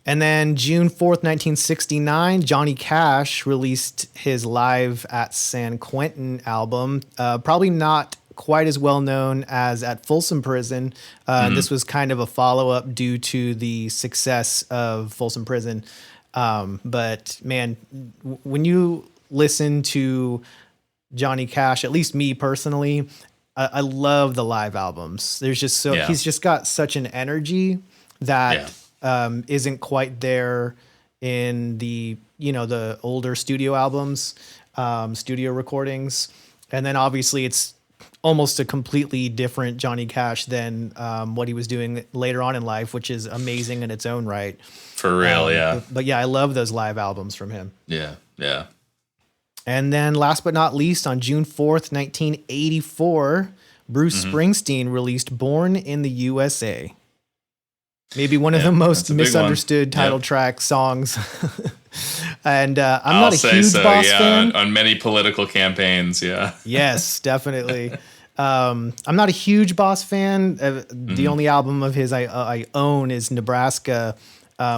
And then June 4th, 1969, Johnny Cash released his Live at San Quentin album. Probably not quite as well known as At Folsom Prison. This was kind of a follow-up due to the success of Folsom Prison. But man, when you listen to Johnny Cash, at least me personally, I love the live albums. There's just he's just got such an energy that isn't quite there in the older studio albums, studio recordings. And then obviously it's almost a completely different Johnny Cash than what he was doing later on in life, which is amazing in its own right. For real, yeah. But yeah, I love those live albums from him. Yeah. And then last but not least, on June 4th, 1984, Bruce Springsteen released Born in the USA. Maybe one of the most misunderstood title track songs. And I'm not a huge Boss fan. On many political campaigns, yeah. Yes, definitely. I'm not a huge Boss fan. The only album of his I own is Nebraska,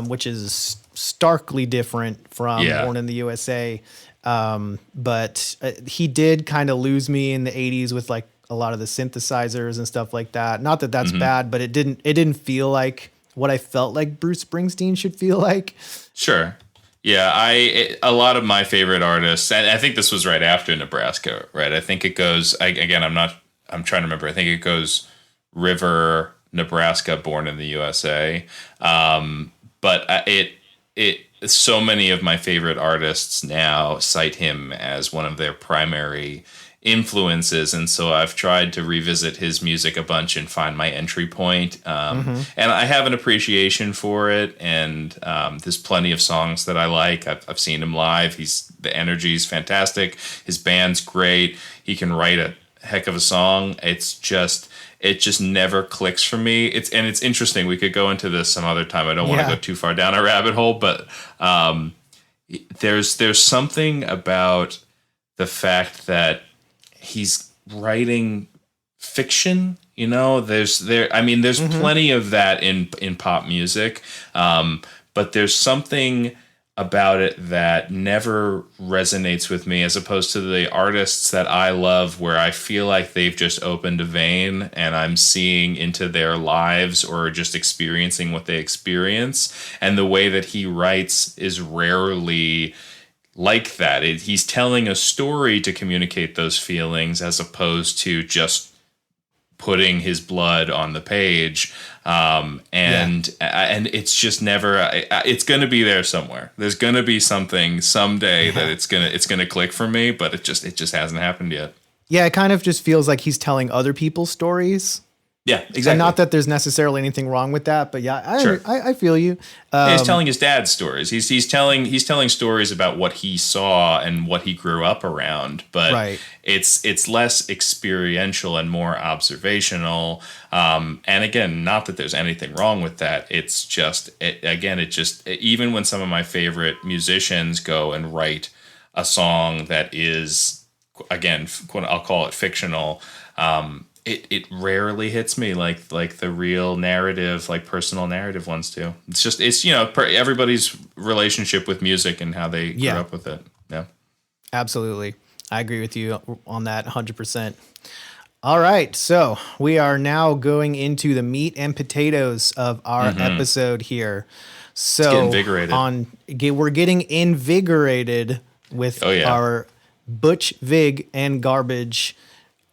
which is starkly different from Born in the USA. But he did kind of lose me in the 80s with like a lot of the synthesizers and stuff like that. Not that that's bad, but it didn't feel like what I felt like Bruce Springsteen should feel like. Sure. Yeah, a lot of my favorite artists, and I think this was right after Nebraska, right? I think it goes, I'm trying to remember. I think it goes River, Nebraska, Born in the USA. But so many of my favorite artists now cite him as one of their primary influences, and so I've tried to revisit his music a bunch and find my entry point. And I have an appreciation for it, and there's plenty of songs that I like. I've seen him live. The energy is fantastic. His band's great. He can write a heck of a song. It just never clicks for me. It's interesting. We could go into this some other time. I don't want to go too far down a rabbit hole, but there's something about the fact that he's writing fiction. There's plenty of that in pop music, but there's something about it that never resonates with me, as opposed to the artists that I love, where I feel like they've just opened a vein and I'm seeing into their lives or just experiencing what they experience. And the way that he writes is rarely like that. He's telling a story to communicate those feelings, as opposed to just putting his blood on the page. And it's just never, it's going to be there somewhere. There's going to be something someday that it's going to click for me, but it just hasn't happened yet. Yeah. It kind of just feels like he's telling other people's stories. Yeah, exactly. And not that there's necessarily anything wrong with that, but I feel you. He's telling his dad's stories. He's telling stories about what he saw and what he grew up around, but it's less experiential and more observational. And again, not that there's anything wrong with that. It's just even when some of my favorite musicians go and write a song that is, again, I'll call it fictional. it rarely hits me like the real narrative, like personal narrative ones do. It's everybody's relationship with music and how they grew up with it. Yeah, absolutely. I agree with you on that 100%. All right, so we are now going into the meat and potatoes of our episode here. So we're getting invigorated with our Butch Vig and Garbage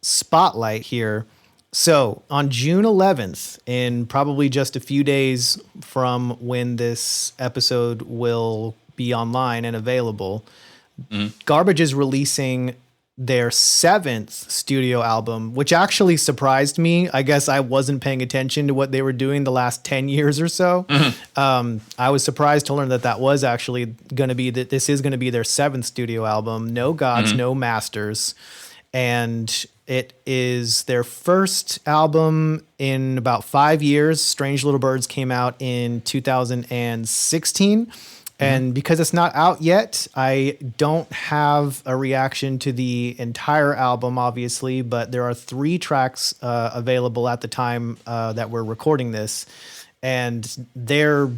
spotlight here. So on June 11th, in probably just a few days from when this episode will be online and available, Garbage is releasing their 7th studio album, which actually surprised me. I guess I wasn't paying attention to what they were doing the last 10 years or so. I was surprised to learn that was actually going to be this is going to be their 7th studio album. No Gods, no Masters. And it is their first album in about 5 years. Strange Little Birds came out in 2016. And because it's not out yet, I don't have a reaction to the entire album, obviously, but there are 3 tracks available at the time that we're recording this. And they're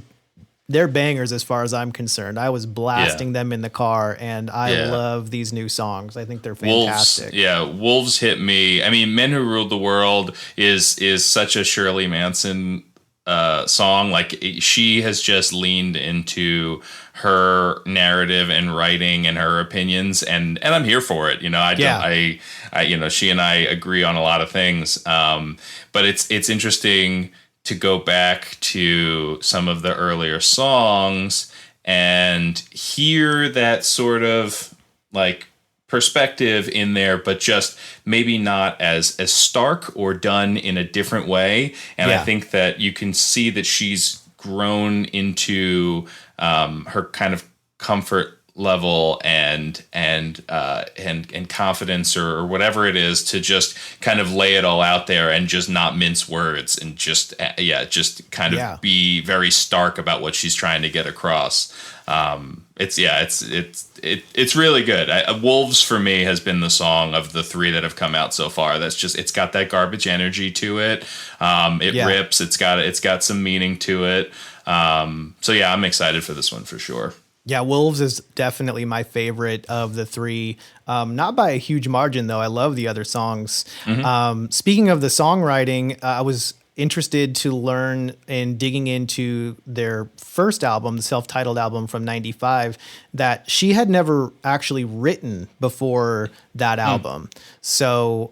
bangers as far as I'm concerned. I was blasting them in the car, and I love these new songs. I think they're fantastic. Wolves hit me. I mean, Men Who Ruled the World is such a Shirley Manson song. Like, she has just leaned into her narrative and writing and her opinions, and I'm here for it. She and I agree on a lot of things. But it's interesting to go back to some of the earlier songs and hear that sort of like perspective in there, but just maybe not as stark or done in a different way. And I think that you can see that she's grown into her kind of comfort level and confidence or whatever it is, to just kind of lay it all out there and just not mince words and just kind of be very stark about what she's trying to get across. It's really good. Wolves for me has been the song of the 3 that have come out so far. It's got that Garbage energy to it. It rips. It's got some meaning to it. I'm excited for this one for sure. Yeah, Wolves is definitely my favorite of the 3. Not by a huge margin, though. I love the other songs. Speaking of the songwriting, I was interested to learn in digging into their first album, the self-titled album from 95, that she had never actually written before that album. So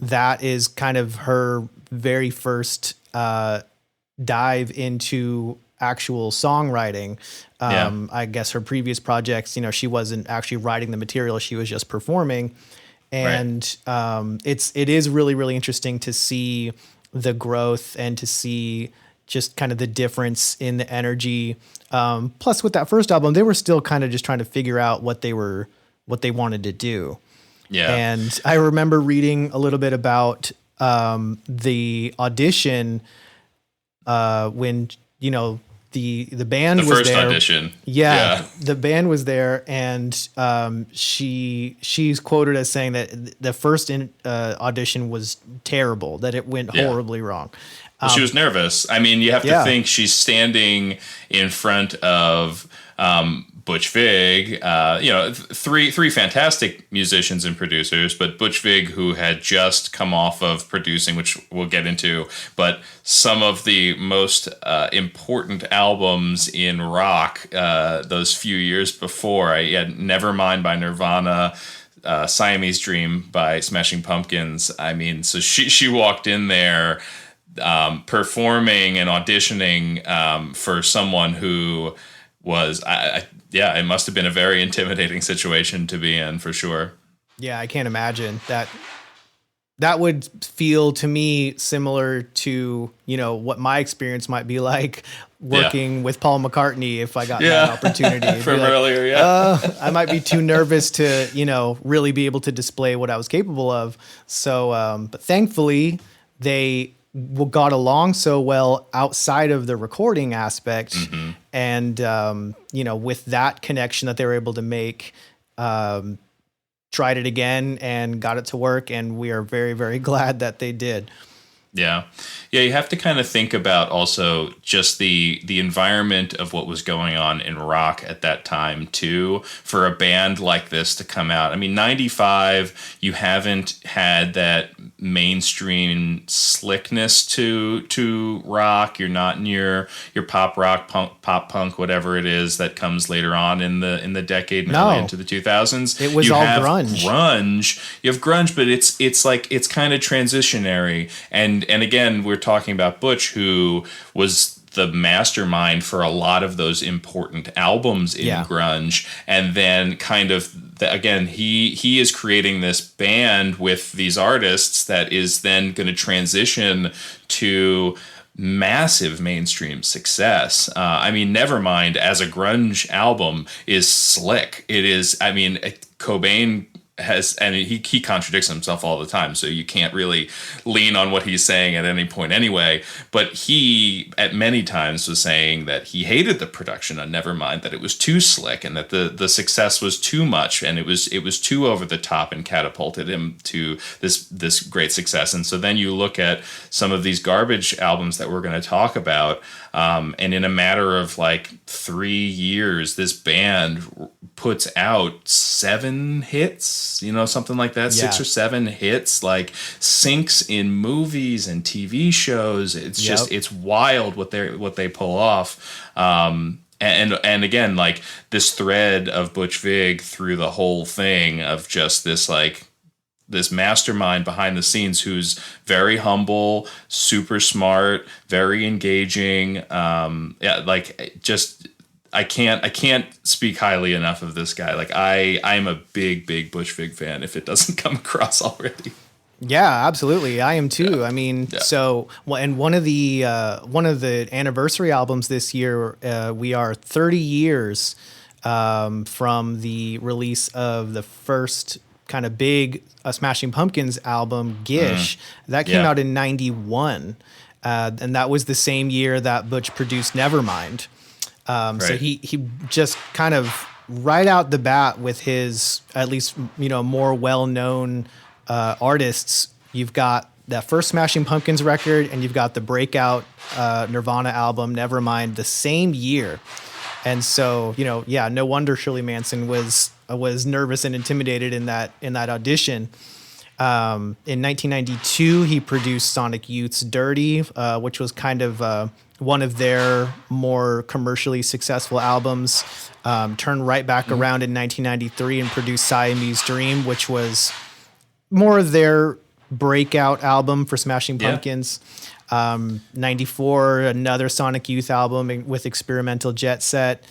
that is kind of her very first dive into actual songwriting. I guess her previous projects, she wasn't actually writing the material, she was just performing. And it is really, really interesting to see the growth and to see just kind of the difference in the energy. Plus with that first album, they were still kind of just trying to figure out what they wanted to do. Yeah. And I remember reading a little bit about the audition when, the band was there. The first audition. Yeah, the band was there, and she's quoted as saying that the first audition was terrible, that it went horribly wrong. She was nervous. I mean, you have to think she's standing in front of Butch Vig, three fantastic musicians and producers, but Butch Vig, who had just come off of producing, which we'll get into, but some of the most important albums in rock those few years before. I had Nevermind by Nirvana, Siamese Dream by Smashing Pumpkins. I mean, so she walked in there performing and auditioning for someone who was, it must have been a very intimidating situation to be in, for sure. Yeah, I can't imagine that. That would feel to me similar to, what my experience might be like working with Paul McCartnney if I got that opportunity. From earlier, I might be too nervous to, really be able to display what I was capable of. So, but thankfully they got along so well outside of the recording aspect. Mm-hmm. And, with that connection that they were able to make, tried it again and got it to work, and we are very, very glad that they did. Yeah. Yeah, you have to kind of think about also just the environment of what was going on in rock at that time too, for a band like this to come out. I mean, 95, you haven't had that mainstream slickness to rock. You're not near your pop rock, pop punk, whatever it is that comes later on in the decade and early into the 2000s. It was all grunge. You have grunge, but it's kind of transitionary. And again, we're talking about Butch, who was the mastermind for a lot of those important albums in grunge, and then kind of again he is creating this band with these artists that is then going to transition to massive mainstream success. I mean, Nevermind as a grunge album is slick. It is. I mean, Cobain has, and he contradicts himself all the time, so you can't really lean on what he's saying at any point anyway. But he, at many times, was saying that he hated the production on Nevermind, that it was too slick, and that the success was too much, and it was too over the top, and catapulted him to this great success. And so then you look at some of these garbage albums that we're going to talk about, and in a matter of like 3 years, this band puts out 7 hits, something like that, 6 or 7 hits, like syncs in movies and TV shows. It's just, it's wild what they pull off. And again, like this thread of Butch Vig through the whole thing of just this, like, this mastermind behind the scenes who's very humble, super smart, very engaging. I can't speak highly enough of this guy. Like I'm a big Butch Vig fan, if it doesn't come across already. Yeah, absolutely. I am too. Yeah. I mean, and one of the anniversary albums this year, we are 30 years from the release of the first kind of big Smashing Pumpkins album, Gish. That came out in 91. And that was the same year that Butch produced Nevermind. Right. So he just kind of right out the bat with his, at least, more well-known artists. You've got that first Smashing Pumpkins record, and you've got the breakout Nirvana album, Nevermind, the same year. And so, no wonder Shirley Manson was nervous and intimidated in that audition. In 1992, he produced Sonic Youth's Dirty, which was kind of one of their more commercially successful albums. Turned right back around in 1993 and produced Siamese Dream, which was more of their breakout album for Smashing Pumpkins. 94, another Sonic Youth album with Experimental Jet Set.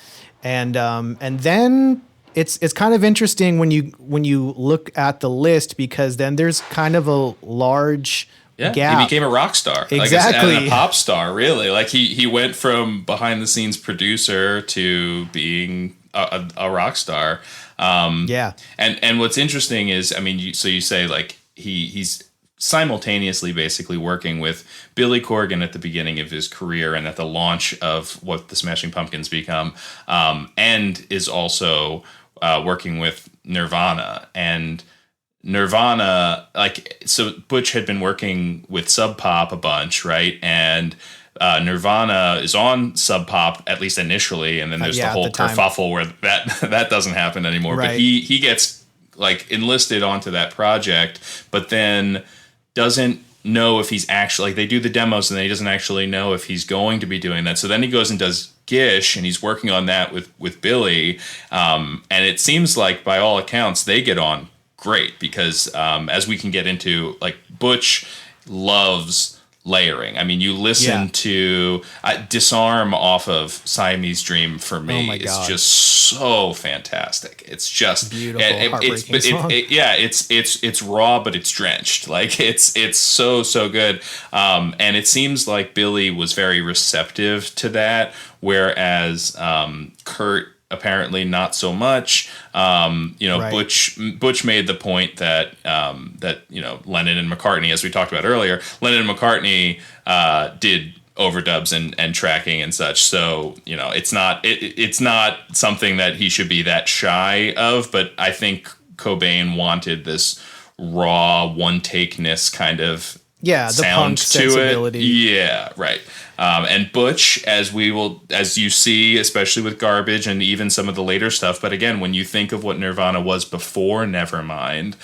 And then it's kind of interesting when you look at the list, because then there's kind of a large gap. He became a rock star. Exactly. Like a pop star, really. Like he went from behind the scenes producer to being a rock star. And what's interesting is, I mean, you say like he's simultaneously basically working with Billy Corgan at the beginning of his career and at the launch of what the Smashing Pumpkins become, and is also working with Nirvana. And Nirvana, so Butch had been working with Sub Pop a bunch, right? And Nirvana is on Sub Pop, at least initially, and then there's the whole kerfuffle where that doesn't happen anymore. Right. But he gets like enlisted onto that project, but then doesn't know if he's actually, like, they do the demos and then he doesn't actually know if he's going to be doing that. So then he goes and does Gish, and he's working on that with Billy. And it seems like, by all accounts, they get on great, because as we can get into, like, Butch loves layering. I mean, you listen to Disarm off of Siamese Dream, for me, is just so fantastic. It's just beautiful, heartbreaking song. It's raw, but it's drenched. Like it's so good. And it seems like Billy was very receptive to that, whereas Kurt apparently not so much. Right. Butch made the point that Lennon and McCartney, as we talked about earlier, Lennon and McCartney did overdubs and tracking and such. So it's not something that he should be that shy of. But I think Cobain wanted this raw one-takeness kind of the sound punk to sensibility. it. Yeah, right. And Butch, as you see, especially with Garbage and even some of the later stuff. But again, when you think of what Nirvana was before Nevermind,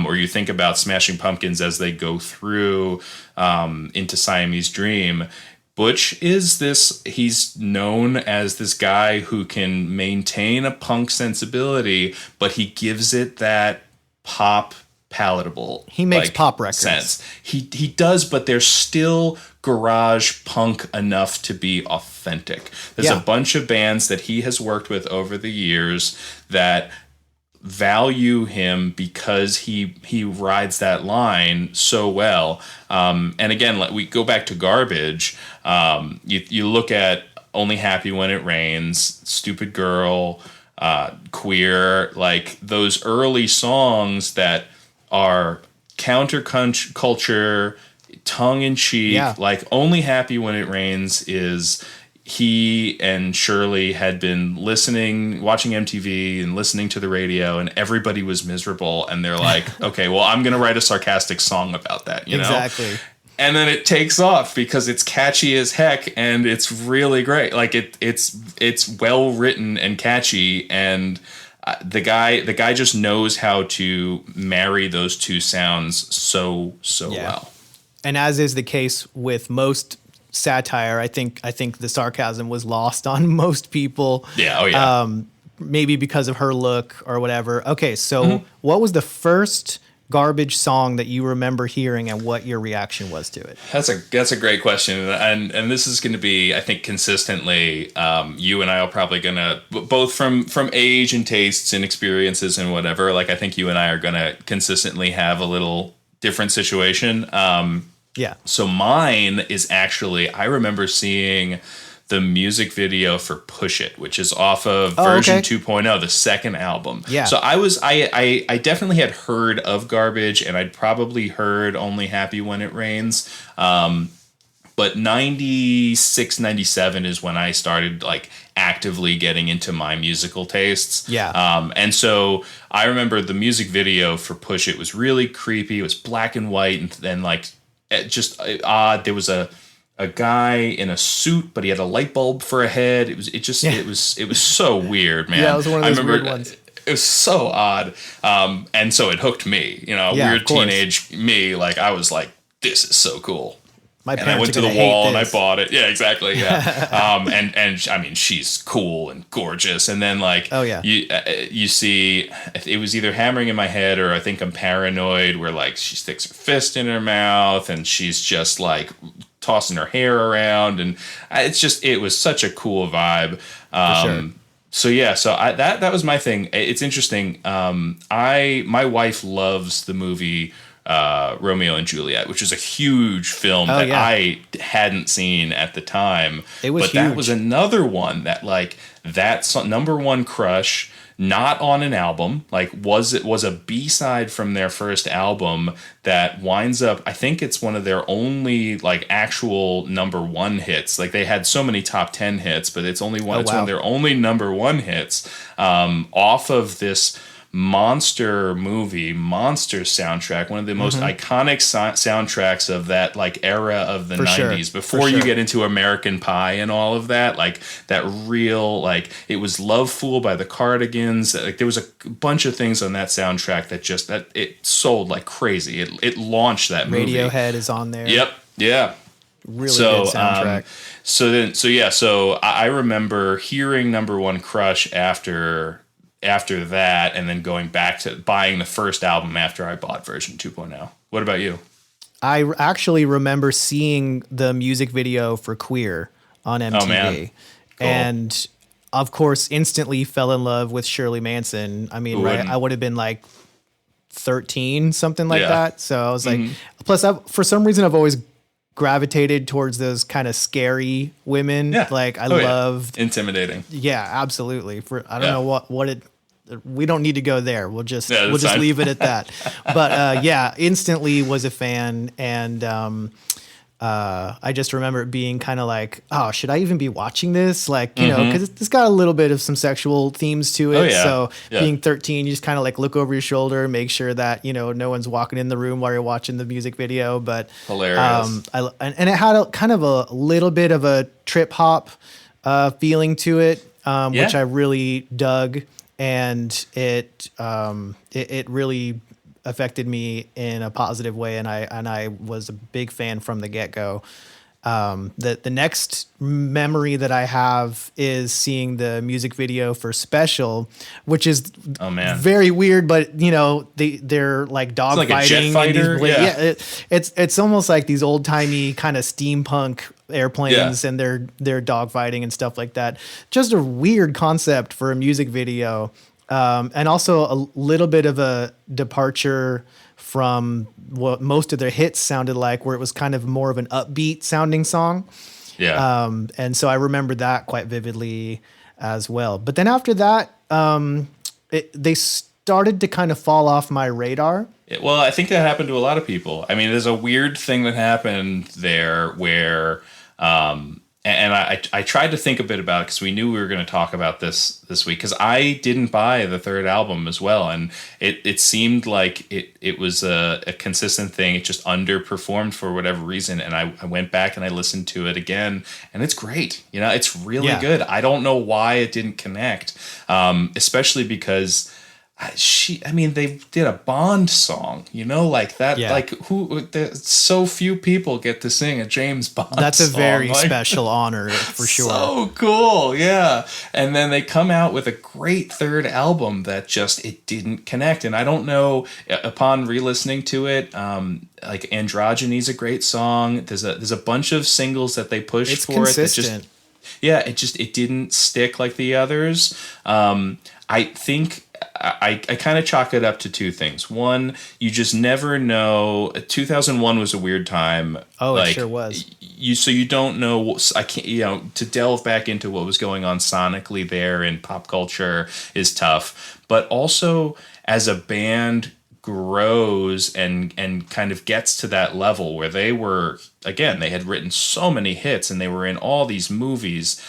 or you think about Smashing Pumpkins as they go through into Siamese Dream, Butch is he's known as this guy who can maintain a punk sensibility, but he gives it that pop palatable. He makes pop records. Sense. He does, but they're still garage punk enough to be authentic. There's a bunch of bands that he has worked with over the years that value him because he rides that line so well. And again, we go back to Garbage. You look at Only Happy When It Rains, Stupid Girl, Queer, like those early songs that are counterculture, tongue-in-cheek, like Only Happy When It Rains is he and Shirley had been watching MTV and listening to the radio, and everybody was miserable, and they're like, okay, well, I'm going to write a sarcastic song about that, you know? Exactly. And then it takes off because it's catchy as heck, and it's really great. Like it's well written and catchy, and the guy just knows how to marry those two sounds so well. And as is the case with most satire, I think the sarcasm was lost on most people. Yeah. Oh yeah. Maybe because of her look or whatever. Okay, so what was the first Garbage song that you remember hearing, and what your reaction was to it? That's a great question, and this is going to be, I think, consistently. You and I are probably going to, both from age and tastes and experiences and whatever. Like I think you and I are going to consistently have a little different situation. So mine is actually, I remember seeing the music video for Push It, which is off of version 2.0, the second album. Yeah. So I definitely had heard of Garbage, and I'd probably heard Only Happy When It Rains. But 96, 97 is when I started like actively getting into my musical tastes. Yeah. And so I remember the music video for Push It was really creepy. It was black and white, and then like just odd. There was a guy in a suit, but he had a light bulb for a head. It was so weird, man. Yeah, it was one of those weird ones. It was so odd. And so it hooked me, weird teenage me. Like I was like, this is so cool. And I went to the wall and I bought it. Yeah, exactly. Yeah. And I mean, she's cool and gorgeous. And then like, you see, it was either Hammering in My Head or I Think I'm Paranoid, where like she sticks her fist in her mouth and she's just like tossing her hair around, and it was such a cool vibe. So that was my thing. It's interesting. My wife loves the movie Romeo and Juliet, which is a huge film I hadn't seen at the time. That was another one that like number one crush, not on an album, like was a B-side from their first album that winds up, I think it's one of their only like actual number one hits. Like they had so many top 10 hits, but it's only one. It's one of their only number one hits off of this Monster soundtrack, one of the most iconic soundtracks of that like era of the 90s, before you get into American Pie and all of that, like that real, like it was Love Fool by the Cardigans. Like there was a bunch of things on that soundtrack that it sold like crazy. It launched that movie. Radiohead is on there. Yep. Yeah. Really good soundtrack. So I remember hearing Number One Crush after that, and then going back to buying the first album after I bought version 2.0. What about you? I actually remember seeing the music video for Queer on MTV. Oh, man. Cool. And of course, instantly fell in love with Shirley Manson. I mean, I would have been like 13, something like that. So I was like, plus for some reason I've always gravitated towards those kind of scary women. Yeah. Like I loved intimidating. Yeah, absolutely. I don't know what it, we don't need to go there. We'll just leave it at that. But instantly was a fan. And I just remember it being kind of like, oh, should I even be watching this? Like, you know, because it's got a little bit of some sexual themes to it. Oh, yeah. So Yeah. being 13, you just kind of like look over your shoulder, make sure that, you know, no one's walking in the room while you're watching the music video. But Hilarious. And it had a kind of a little bit of a trip hop feeling to it, which I really dug. And it really affected me in a positive way, and I was a big fan from the get-go. The next memory that I have is seeing the music video for Special, which is very weird, but you know, they're like dog like fighting. a jet fighter. It's almost like these old timey kind of steampunk airplanes and they're dog fighting and stuff like that. Just a weird concept for a music video. And also a little bit of a departure from what most of their hits sounded like, where it was kind of more of an upbeat sounding song. Yeah. And so I remember that quite vividly as well. But then after that, they started to kind of fall off my radar. Well, I think that happened to a lot of people. I mean, there's a weird thing that happened there where, and I tried to think a bit about it because we knew we were going to talk about this week, because I didn't buy the third album as well. And it seemed like it was a consistent thing. It just underperformed for whatever reason. And I went back and I listened to it again, and it's great. You know, it's really good. I don't know why it didn't connect, especially because they did a Bond song, you know, like that. Yeah. Like so few people get to sing a James Bond song. That's a very special honor for sure. So cool. Yeah. And then they come out with a great third album that it didn't connect. And I don't know, upon re-listening to it, like Androgyny's a great song. There's a bunch of singles that they pushed it's for consistent. it didn't stick like the others. I think I kind of chalk it up to two things. One, you just never know. 2001 was a weird time. Oh, it sure was. So you don't know. I can't, to delve back into what was going on sonically there in pop culture is tough. But also, as a band grows and kind of gets to that level where they had written so many hits and they were in all these movies,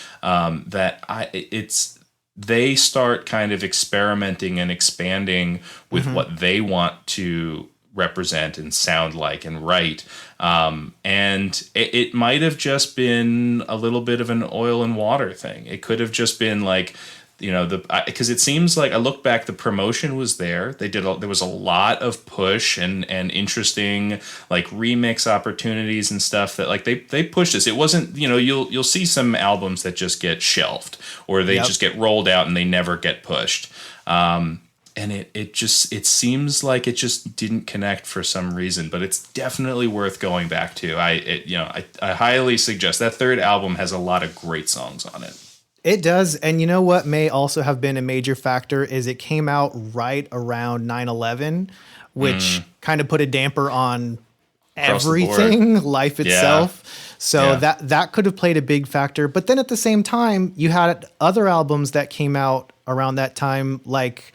they start kind of experimenting and expanding with what they want to represent and sound like and write. And it might have just been a little bit of an oil and water thing. It could have just been like, you know, because it seems like I look back, the promotion was there. There was a lot of push and interesting like remix opportunities and stuff that like they pushed us. It wasn't, you know, you'll see some albums that just get shelved or they just get rolled out and they never get pushed. And it seems like it just didn't connect for some reason, but it's definitely worth going back to. I highly suggest that third album has a lot of great songs on it. It does. And you know what may also have been a major factor is it came out right around 9/11, which kind of put a damper on everything, life itself. So that could have played a big factor. But then at the same time, you had other albums that came out around that time, like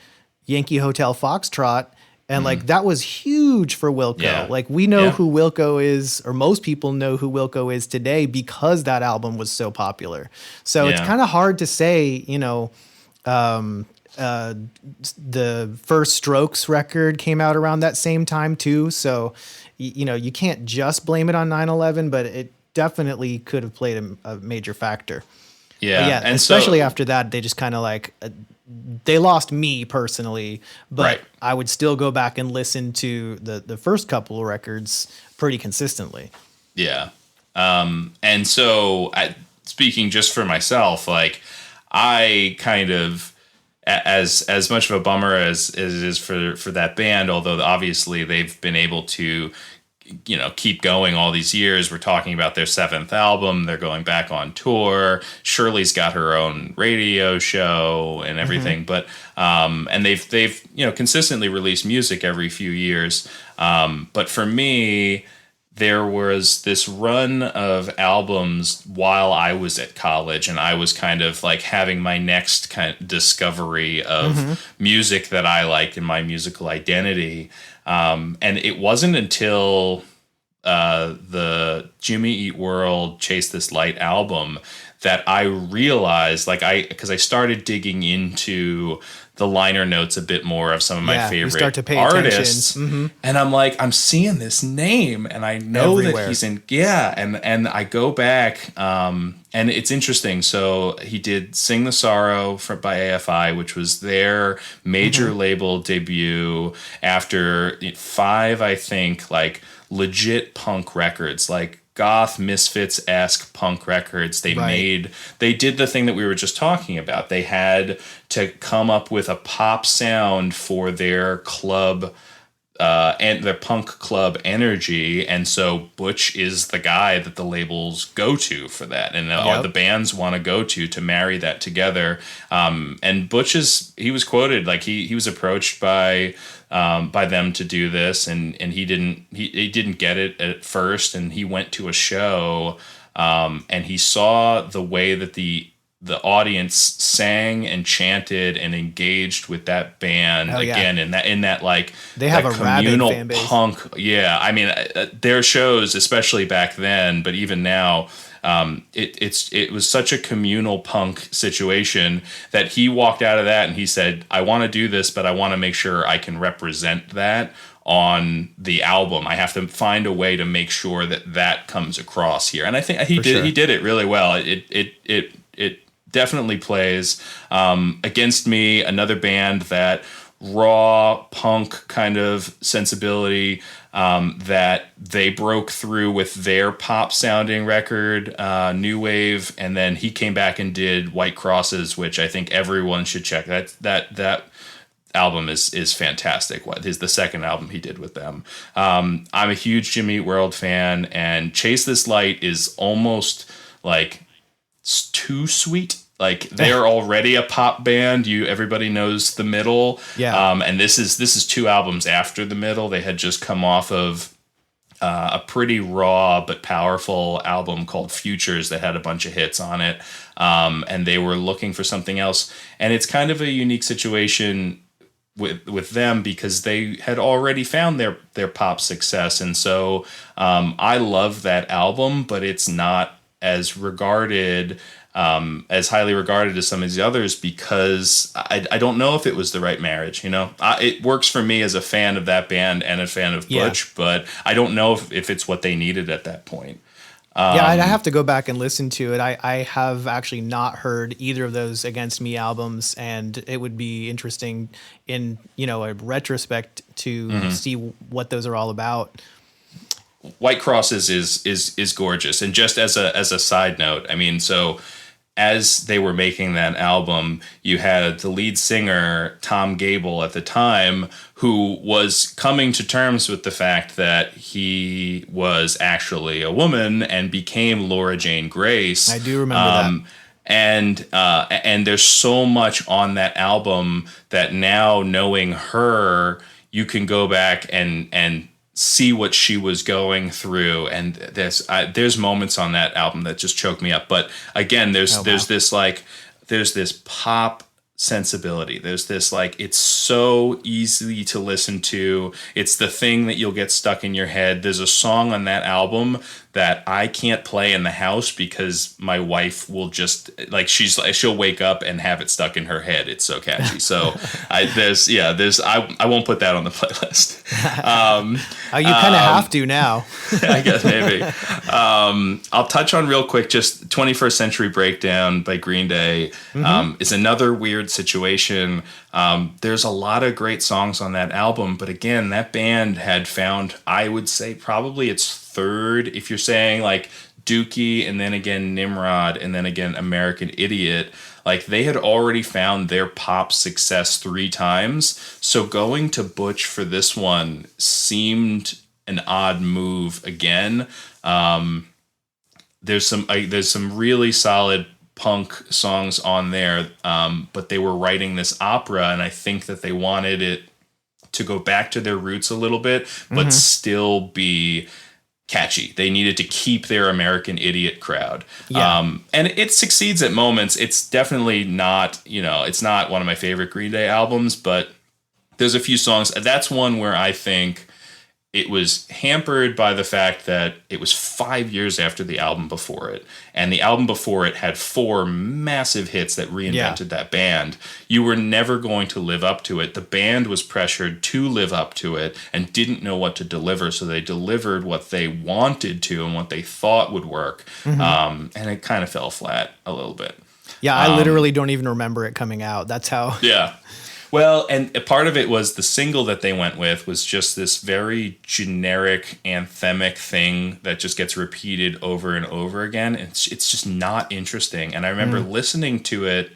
Yankee Hotel Foxtrot. And like that was huge for Wilco. Yeah. Like we know who Wilco is, or most people know who Wilco is today because that album was so popular. So it's kind of hard to say, you know, the first Strokes record came out around that same time too. So, you know, you can't just blame it on 9/11, but it definitely could have played a major factor. Yeah. And especially after that, they just kind of like... they lost me personally, but I would still go back and listen to the first couple of records pretty consistently. Yeah. And so speaking just for myself, like I kind of, as much of a bummer as it is for that band, although obviously they've been able to, you know, keep going all these years. We're talking about their 7th album. They're going back on tour. Shirley's got her own radio show and everything, but and they've you know consistently released music every few years. But for me, there was this run of albums while I was at college, and I was kind of like having my next kind of discovery of music that I liked in my musical identity. And it wasn't until the Jimmy Eat World Chase This Light album that I realized, because I started digging into the liner notes a bit more of some of my favorite you start to pay artists. attention. And I'm like, I'm seeing this name and I know Everywhere. that he's in, and I go back, and it's interesting. So he did Sing the Sorrow by AFI, which was their major label debut after 5, I think, like legit punk records, like goth Misfits-esque punk records. They did the thing that we were just talking about. They had to come up with a pop sound for their club and their punk club energy, and so Butch is the guy that the labels go to for that, and the bands want to go to marry that together. And Butch he was quoted, like he was approached by them to do this, and he didn't get it at first, and he went to a show, and he saw the way that the audience sang and chanted and engaged with that band again in that like they have a communal rabid fan base. punk. Yeah, I mean, their shows, especially back then, but even now, it was such a communal punk situation that he walked out of that and he said, I want to do this, but I want to make sure I can represent that on the album. I have to find a way to make sure that comes across here. And I think he did it really well. It definitely plays. Against Me, another band that raw punk kind of sensibility, that they broke through with their pop sounding record, New Wave, and then he came back and did White Crosses, which I think everyone should check. That album is fantastic. Is the second album he did with them. I'm a huge Jimmy Eat World fan, and Chase This Light is almost like too sweet. Like they're already a pop band. Everybody knows The Middle. Yeah. And this is 2 albums after The Middle. They had just come off of a pretty raw but powerful album called Futures that had a bunch of hits on it. And they were looking for something else. And it's kind of a unique situation with them because they had already found their pop success. And so I love that album, but it's not as regarded, as highly regarded as some of the others, because I don't know if it was the right marriage. It works for me as a fan of that band and a fan of Butch, but I don't know if it's what they needed at that point. I'd have to go back and listen to it. I have actually not heard either of those Against Me albums, and it would be interesting in a retrospect to see what those are all about. White Crosses is gorgeous, and just as a side note, I mean, so as they were making that album, you had the lead singer, Tom Gable, at the time, who was coming to terms with the fact that he was actually a woman and became Laura Jane Grace. I do remember that. And there's so much on that album that now, knowing her, you can go back and see what she was going through, and there's moments on that album that just choke me up. But again, there's this pop sensibility. There's this it's so easy to listen to. It's the thing that you'll get stuck in your head. There's a song on that album that I can't play in the house because my wife will just she'll wake up and have it stuck in her head. It's so catchy. So I won't put that on the playlist. You kind of have to now. I guess maybe. I'll touch on real quick, just 21st Century Breakdown by Green Day is another weird situation. There's a lot of great songs on that album, but again, that band had found, I would say probably its third, if you're saying like Dookie and then again Nimrod and then again American Idiot, like they had already found their pop success 3 times. So going to Butch for this one seemed an odd move again. There's some really solid punk songs on there, but they were writing this opera, and I think that they wanted it to go back to their roots a little bit, but still be catchy. They needed to keep their American Idiot crowd. And it succeeds at moments. It's definitely not, it's not one of my favorite Green Day albums, but there's a few songs. That's one where I think it was hampered by the fact that it was 5 years after the album before it, and the album before it had 4 massive hits that reinvented that band. You were never going to live up to it. The band was pressured to live up to it and didn't know what to deliver, so they delivered what they wanted to and what they thought would work, and it kind of fell flat a little bit. Yeah, I literally don't even remember it coming out. That's how... Yeah. Well, and a part of it was the single that they went with was just this very generic anthemic thing that just gets repeated over and over again. It's just not interesting. And I remember listening to it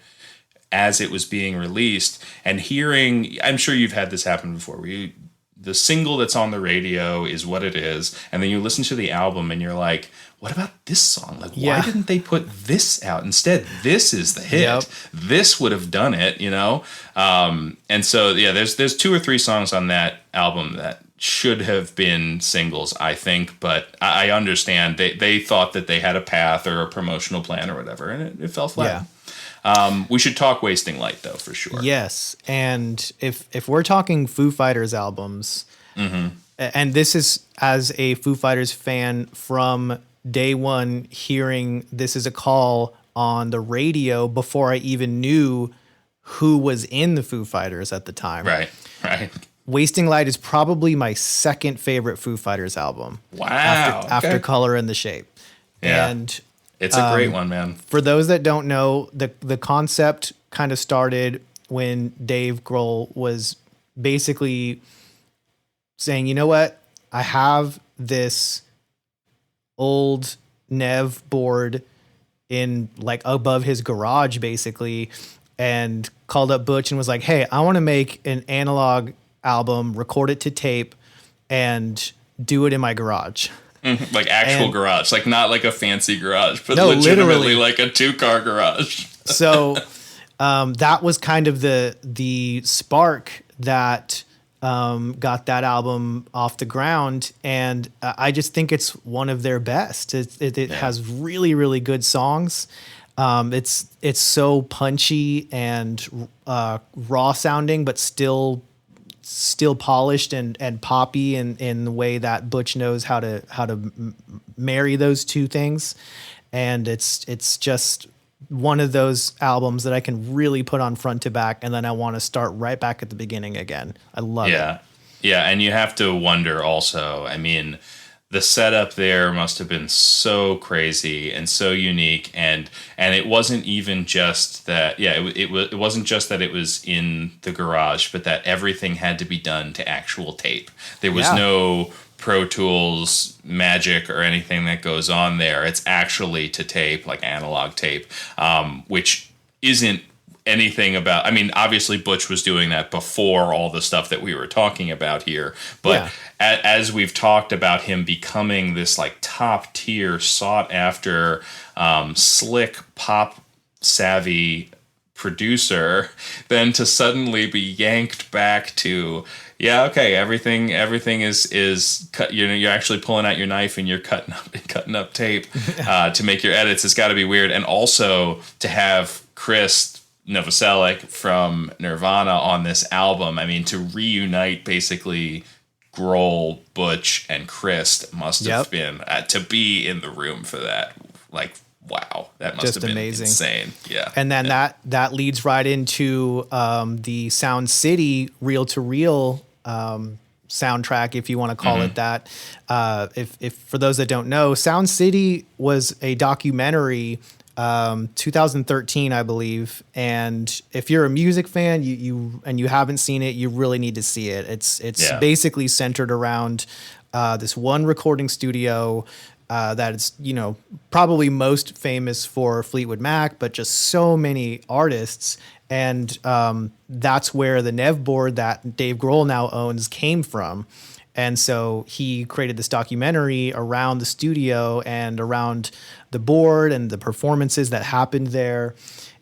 as it was being released and hearing, I'm sure you've had this happen before, where the single that's on the radio is what it is, and then you listen to the album and you're like, what about this song? Like, why didn't they put this out instead? This is the hit. Yep. This would have done it, you know? And so, yeah, there's 2 or 3 songs on that album that should have been singles, I think, but I understand. They thought that they had a path or a promotional plan or whatever, and it fell flat. Yeah. We should talk Wasting Light, though, for sure. Yes, and if we're talking Foo Fighters albums, and this is as a Foo Fighters fan from day one, hearing This Is a Call on the radio before I even knew who was in the Foo Fighters at the time. Right. Wasting Light is probably my second favorite Foo Fighters album. Wow. After Color and the Shape. Yeah. And it's a great one, man. For those that don't know, the concept kind of started when Dave Grohl was basically saying, you know what? I have this old Nev board in like above his garage basically, and called up Butch and was like, hey, I want to make an analog album, record it to tape and do it in my garage. Like actual garage, like not like a fancy garage, but legitimately like a 2-car garage. So that was kind of the spark that got that album off the ground, and I just think it's one of their best. It has really, really good songs. It's so punchy and raw sounding, but still polished and poppy in the way that Butch knows how to marry those two things. And it's just one of those albums that I can really put on front to back, and then I want to start right back at the beginning again. I love it. Yeah, and you have to wonder also, I mean, the setup there must have been so crazy and so unique, and it wasn't even just that. Yeah, it wasn't just that it was in the garage, but that everything had to be done to actual tape. There was no Pro Tools magic or anything that goes on there. It's actually to tape, like analog tape, which isn't anything about, I mean, obviously Butch was doing that before all the stuff that we were talking about here, but as we've talked about him becoming this like top tier, sought after, slick pop savvy producer, then to suddenly be yanked back to, everything is cut. You're actually pulling out your knife and you're cutting up tape to make your edits. It's got to be weird, and also to have Chris Novoselic from Nirvana on this album. I mean, to reunite basically Grohl, Butch, and Chris must have been to be in the room for that. Like, wow, that must have been amazing. Insane. Yeah, and then that leads right into the Sound City reel-to-reel soundtrack, if you want to call it that. If for those that don't know, Sound City was a documentary. 2013, I believe. And if you're a music fan, you haven't seen it, you really need to see it. It's basically centered around this one recording studio that is, probably most famous for Fleetwood Mac, but just so many artists. And that's where the Nev board that Dave Grohl now owns came from. And so he created this documentary around the studio and around the board and the performances that happened there.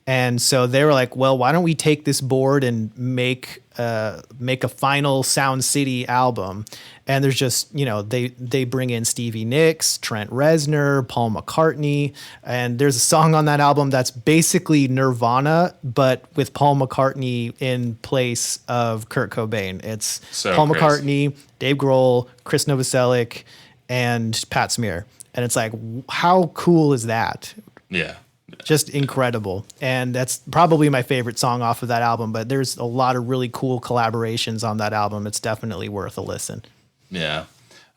And so they were like, well, why don't we take this board and make a final Sound City album? And there's just, they bring in Stevie Nicks, Trent Reznor, Paul McCartney. And there's a song on that album that's basically Nirvana, but with Paul McCartney in place of Kurt Cobain. It's so Paul crazy. McCartney, Dave Grohl, Chris Novoselic, and Pat Smear. And it's like, how cool is that? Yeah. Just incredible. And that's probably my favorite song off of that album, but there's a lot of really cool collaborations on that album. It's definitely worth a listen. Yeah.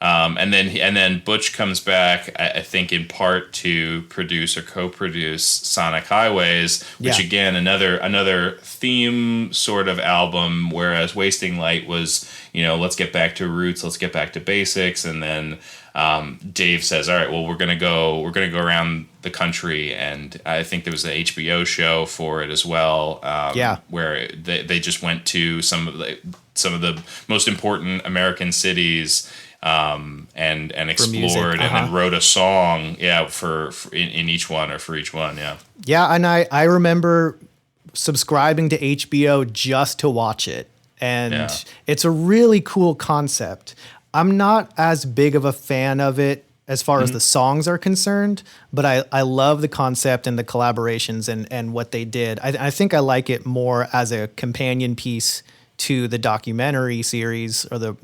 And then Butch comes back, I think in part to produce or co-produce Sonic Highways, which again, another theme sort of album, whereas Wasting Light was, let's get back to roots, let's get back to basics. And then Dave says, all right, well, we're going to go around the country. And I think there was an HBO show for it as well. Where they just went to some of the most important American cities, and explored and then wrote a song, for in each one or for each one. Yeah. Yeah. And I remember subscribing to HBO just to watch it. And it's a really cool concept. I'm not as big of a fan of it as far as the songs are concerned, but I love the concept and the collaborations and what they did. I think I like it more as a companion piece to the documentary series or the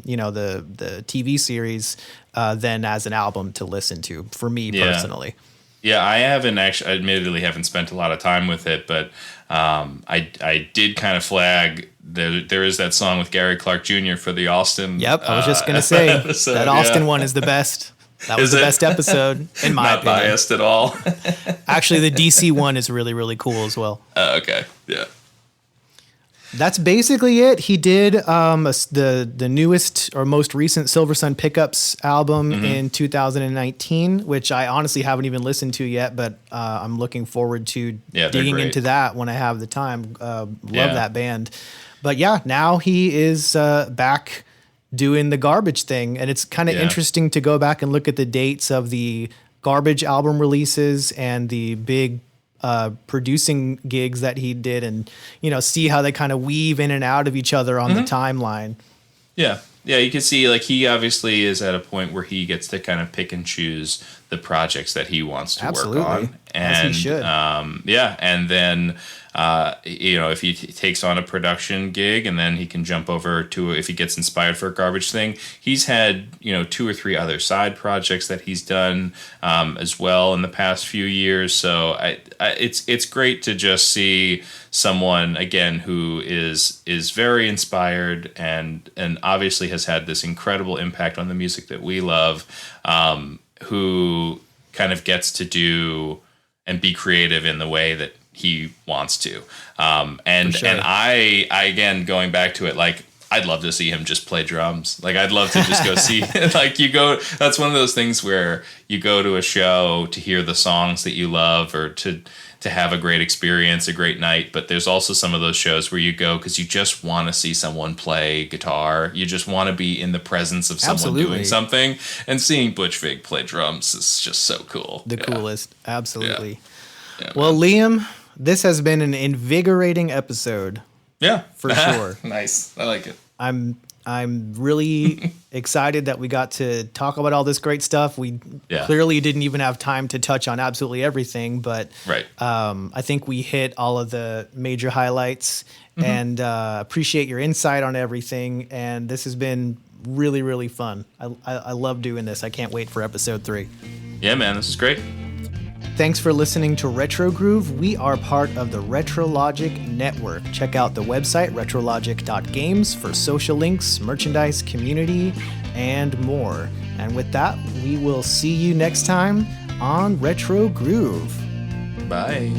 TV series than as an album to listen to for me personally. Yeah, I admittedly haven't spent a lot of time with it, but I did kind of flag there is that song with Gary Clark Jr. for the Austin. Yep, I was just going to say episode, that Austin one is the best. That was the best episode in my opinion. Not biased at all. Actually, the DC one is really, really cool as well. Okay, yeah. That's basically it. He did the newest or most recent Silver Sun Pickups album in 2019, which I honestly haven't even listened to yet, but I'm looking forward to digging into that when I have the time. Love that band. But yeah, now he is back doing the Garbage thing, and it's kind of interesting to go back and look at the dates of the Garbage album releases and the big producing gigs that he did, and see how they kind of weave in and out of each other on the timeline. Yeah, you can see like he obviously is at a point where he gets to kind of pick and choose the projects that he wants to work on, and as he should. And then if he takes on a production gig, and then he can jump over to, if he gets inspired for a Garbage thing, he's had 2 or 3 other side projects that he's done as well in the past few years. So it's great to just see someone again who is very inspired and obviously has had this incredible impact on the music that we love, who kind of gets to do and be creative in the way that he wants to. And I again, going back to it, like, I'd love to see him just play drums. Like, I'd love to just go see, that's one of those things where you go to a show to hear the songs that you love or to have a great experience, a great night. But there's also some of those shows where you go because you just want to see someone play guitar. You just want to be in the presence of someone doing something. And seeing Butch Vig play drums is just so cool. The coolest. Absolutely. Yeah, well, Liam, this has been an invigorating episode. Yeah. For sure. Nice. I like it. I'm really excited that we got to talk about all this great stuff. We clearly didn't even have time to touch on absolutely everything, but I think we hit all of the major highlights, and appreciate your insight on everything. And this has been really, really fun. I love doing this. I can't wait for episode 3. Yeah, man, this is great. Thanks for listening to Retro Groove. We are part of the RetroLogic Network. Check out the website, retrologic.games, for social links, merchandise, community, and more. And with that, we will see you next time on Retro Groove. Bye.